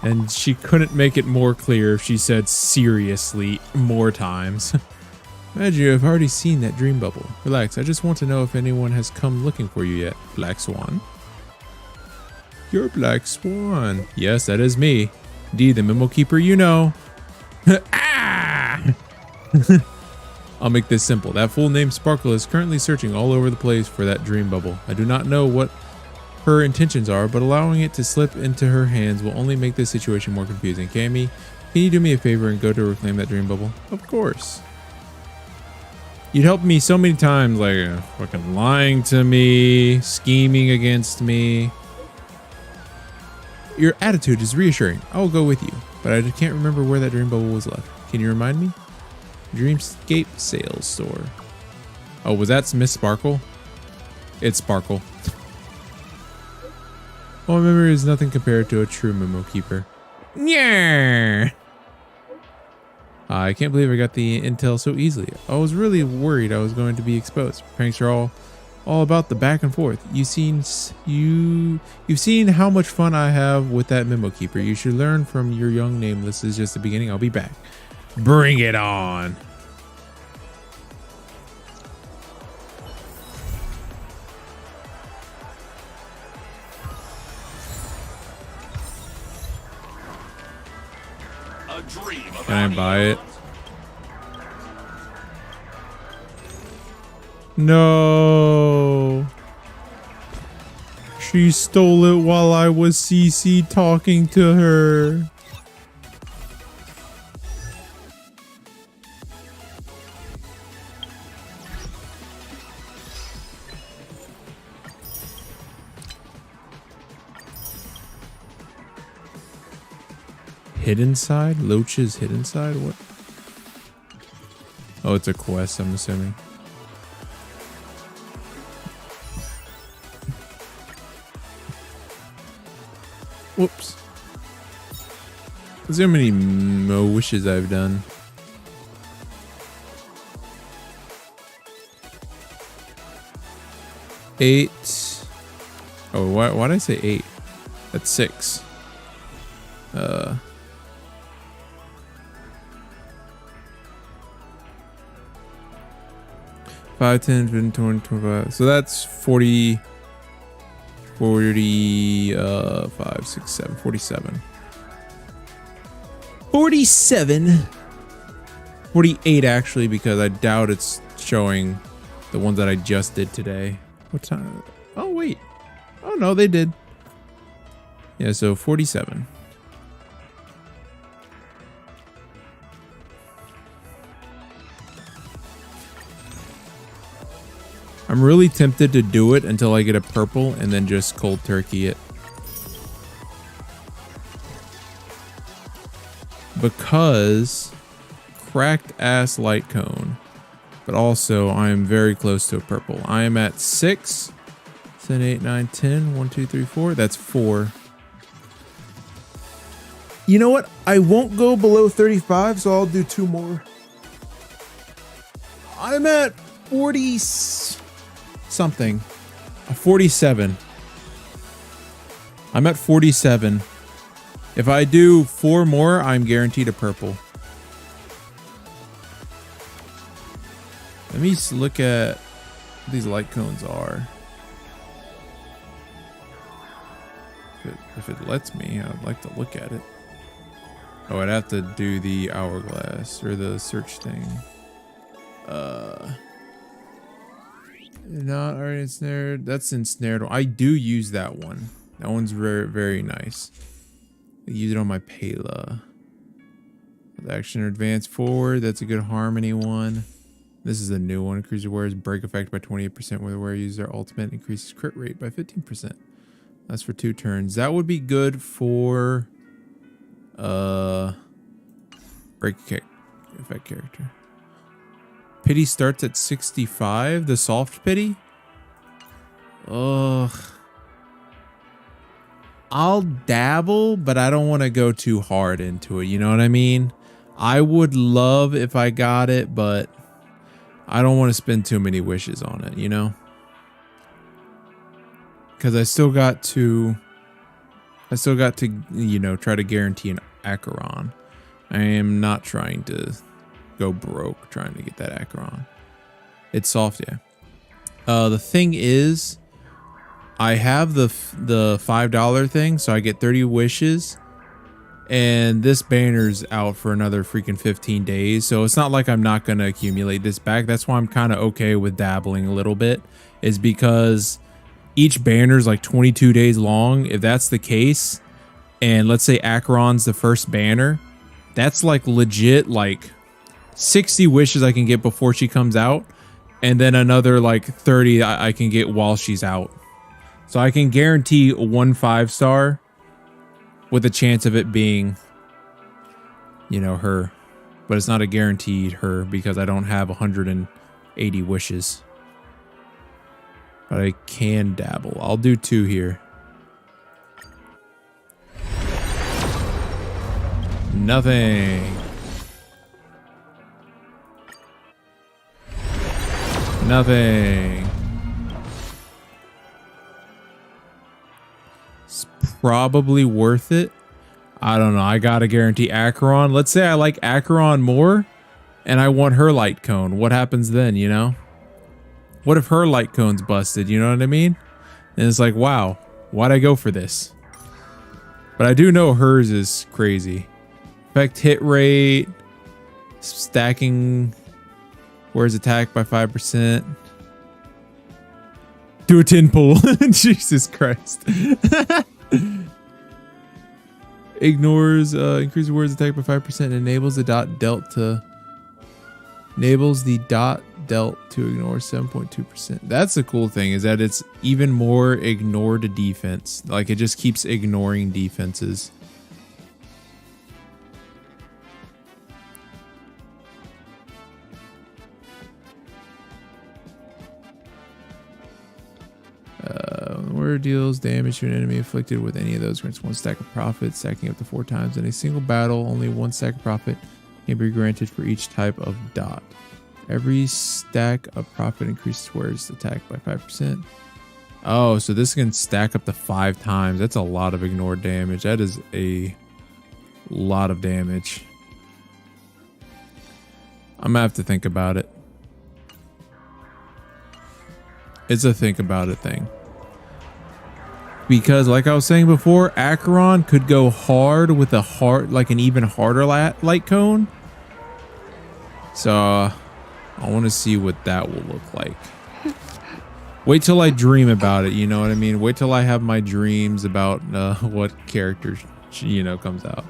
And she couldn't make it more clear if she said seriously more times. Imagine I've already seen that dream bubble. Relax, I just want to know if anyone has come looking for you yet. Black Swan? You're Black Swan. Yes, that is me. Indeed, the Memo Keeper you know. Ah! I'll make this simple. That fool named Sparkle is currently searching all over the place for that dream bubble. I do not know what her intentions are, but allowing it to slip into her hands will only make this situation more confusing. Cammy, can you do me a favor and go to reclaim that dream bubble? Of course. You'd helped me so many times, like fucking lying to me, scheming against me. Your attitude is reassuring. I will go with you, but I can't remember where that dream bubble was left. Can you remind me? Dreamscape sales store. Oh, was that Miss Sparkle? It's Sparkle. My memory is nothing compared to a true Memo Keeper. Yeah. I can't believe I got the intel so easily. I was really worried I was going to be exposed. Pranks are all about the back and forth. You've seen how much fun I have with that Memo Keeper. You should learn from your young nameless. This is just the beginning. I'll be back. Bring it on. Can I buy it? No. She stole it while I was CC talking to her. hidden side? Loach's hidden side? What? Oh, it's a quest, I'm assuming. Whoops. Let's see how many wishes I've done. Eight. Oh, why did I say 8? That's 6. 5, 10, 15, 20, 25. So that's 40, 5, 6, 7, 47. 47. 48 actually, because I doubt it's showing the ones that I just did today. What time? Oh, wait. Oh, no, they did. Yeah, so 47. I'm really tempted to do it until I get a purple and then just cold turkey it. Because cracked ass light cone. But also I am very close to a purple. I am at 6, 7, 8, 9, 10. 1, 2, 3, 4. That's 4. You know what? I won't go below 35, so I'll do 2 more. I'm at 40 something. 47. I'm at 47. If I do 4 more, I'm guaranteed a purple. Let me look at what these light cones are. If it lets me, I'd like to look at it. Oh, I'd have to do the hourglass or the search thing. Not already ensnared. That's ensnared. I do use that one. That one's very, very nice. I use it on my Pela. Action or advance forward. That's a good harmony one. This is a new one. Increases wearer's break effect by 28% when the wearer uses their ultimate. Increases crit rate by 15%. That's for 2 turns. That would be good for break effect character. Pity starts at 65. The soft pity. Ugh. I'll dabble, but I don't want to go too hard into it. You know what I mean? I would love if I got it, but I don't want to spend too many wishes on it, you know? Because I still got to, you know, try to guarantee an Acheron. I am not trying to go broke trying to get that Acheron. It's soft, yeah. The thing is, I have the $5 thing, so I get 30 wishes, and this banner's out for another freaking 15 days, so it's not like I'm not gonna accumulate this back. That's why I'm kind of okay with dabbling a little bit, is because each banner's like 22 days long. If that's the case, and let's say Acheron's the first banner, that's like legit like 60 wishes I can get before she comes out, and then another like 30 I can get while she's out. So I can guarantee 1 5-star with a chance of it being, you know, her. But it's not a guaranteed her because I don't have 180 wishes. But I can dabble. I'll do 2 here. Nothing. Nothing. It's probably worth it. I don't know. I gotta guarantee Acheron. Let's say I like Acheron more and I want her light cone. What happens then, you know? What if her light cone's busted? You know what I mean? And it's like, wow, why'd I go for this? But I do know hers is crazy. Effect hit rate, stacking, where's attack by 5%. Do a 10 pull. Jesus Christ. Ignores, increases words attack by 5%, enables the dot dealt to, enables the dot dealt to ignore 7.2%. That's the cool thing, is that it's even more ignore to defense. Like it just keeps ignoring defenses. Where deals damage to an enemy inflicted with any of those grants 1 stack of profit, stacking up to 4 times. In a single battle, only 1 stack of profit can be granted for each type of dot. Every stack of profit increases squares attack by 5%. Oh, so this can stack up to 5 times. That's a lot of ignored damage. That is a lot of damage. I'm gonna have to think about it. It's a think about it thing. Because like I was saying before, Acheron could go hard with a like an even harder light cone. So I want to see what that will look like. Wait till I dream about it, you know what I mean? Wait till I have my dreams about what character, you know, comes out.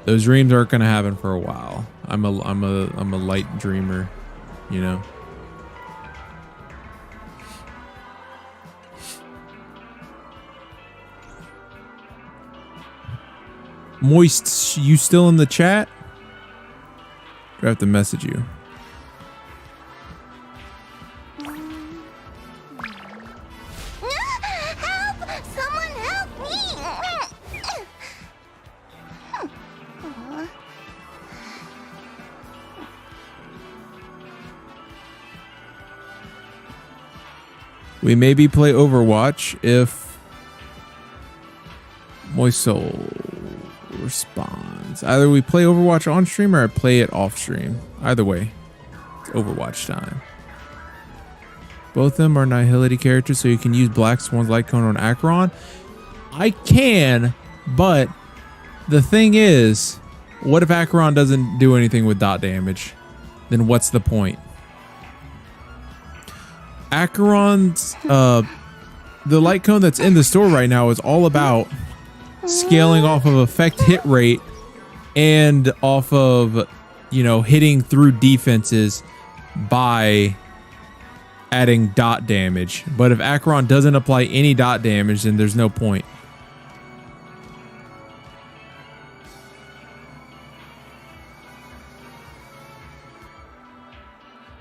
Those dreams aren't gonna happen for a while. I'm a light dreamer, you know. Moist, you still in the chat? I have to message you. Help! Someone help me! We maybe play Overwatch if Moist Soul responds. Either we play Overwatch on stream or I play it off stream. Either way, it's Overwatch time. Both of them are Nihility characters, so you can use Black Swan's Light Cone on Acheron. I can, but the thing is, what if Acheron doesn't do anything with dot damage? Then what's the point? Acheron's, the Light Cone that's in the store right now is all about scaling off of effect hit rate and off of, you know, hitting through defenses by adding dot damage. But if Acheron doesn't apply any dot damage, then there's no point.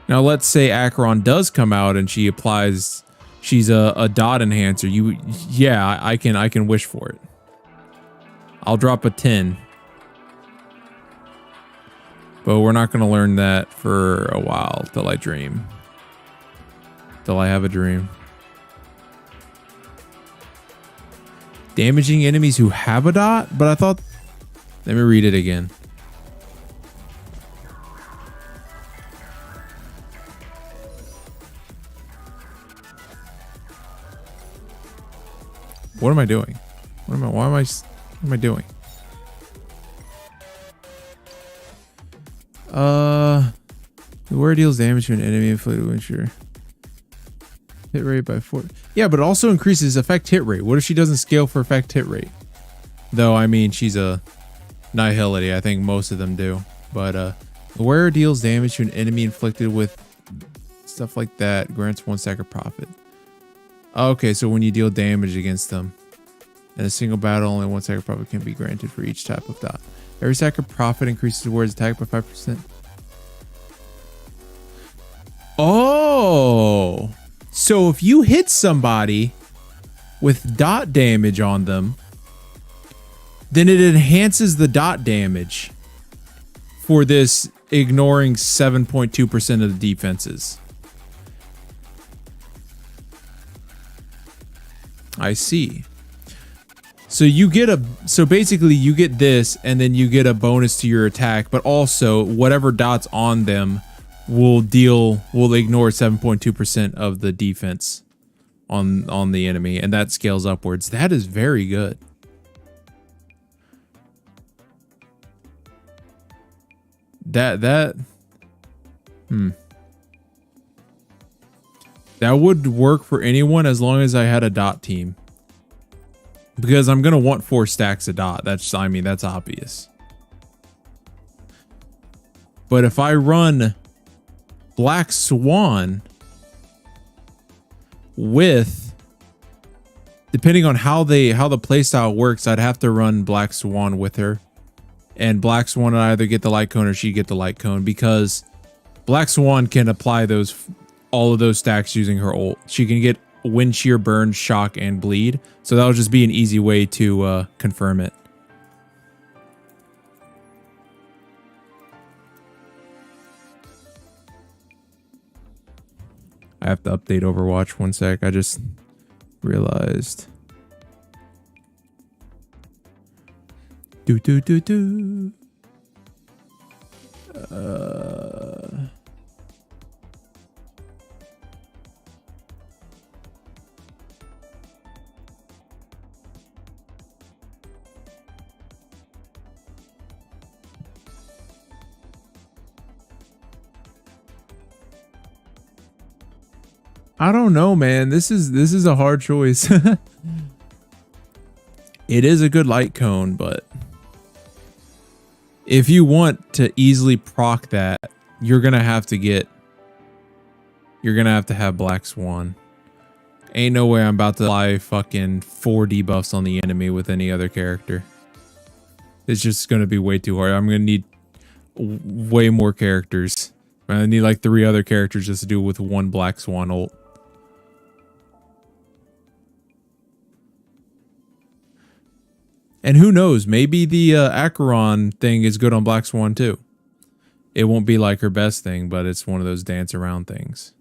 Now let's say Acheron does come out and she applies, she's a dot enhancer. Yeah, I can wish for it. I'll drop a 10. But we're not going to learn that for a while till I dream. Till I have a dream. Damaging enemies who have a dot? But I thought... Let me read it again. What am I doing? Why am I doing? Where deals damage to an enemy inflicted with sure. Hit rate by 4. Yeah, but it also increases effect hit rate. What if she doesn't scale for effect hit rate? Though, I mean, she's a Nihility. I think most of them do. But, where deals damage to an enemy inflicted with stuff like that grants 1 stack of profit. Okay, so when you deal damage against them in a single battle, only 1 stack of profit can be granted for each type of dot. Every stack of profit increases the word's attack by 5%. Oh, so if you hit somebody with dot damage on them, then it enhances the dot damage for this ignoring 7.2% of the defenses. I see. So you get so basically you get this and then you get a bonus to your attack, but also whatever dots on them will ignore 7.2% of the defense on the enemy, and that scales upwards. That is very good. That would work for anyone as long as I had a dot team. Because I'm going to want 4 stacks of dot. That's obvious. But if I run Black Swan with, depending on how the playstyle works, I'd have to run Black Swan with her. And Black Swan would either get the light cone or she'd get the light cone, because Black Swan can apply all of those stacks using her ult. She can get wind shear, burn, shock, and bleed. So that'll just be an easy way to confirm it. I have to update Overwatch 1 sec. I just realized. Do. I don't know, man. This is a hard choice. It is a good light cone, but if you want to easily proc that, you're gonna have to have Black Swan. Ain't no way I'm about to apply fucking 4 debuffs on the enemy with any other character. It's just gonna be way too hard. I'm gonna need way more characters. I need like 3 other characters just to do it with 1 Black Swan ult. And who knows, maybe the Acheron thing is good on Black Swan too. It won't be like her best thing, but it's one of those dance around things.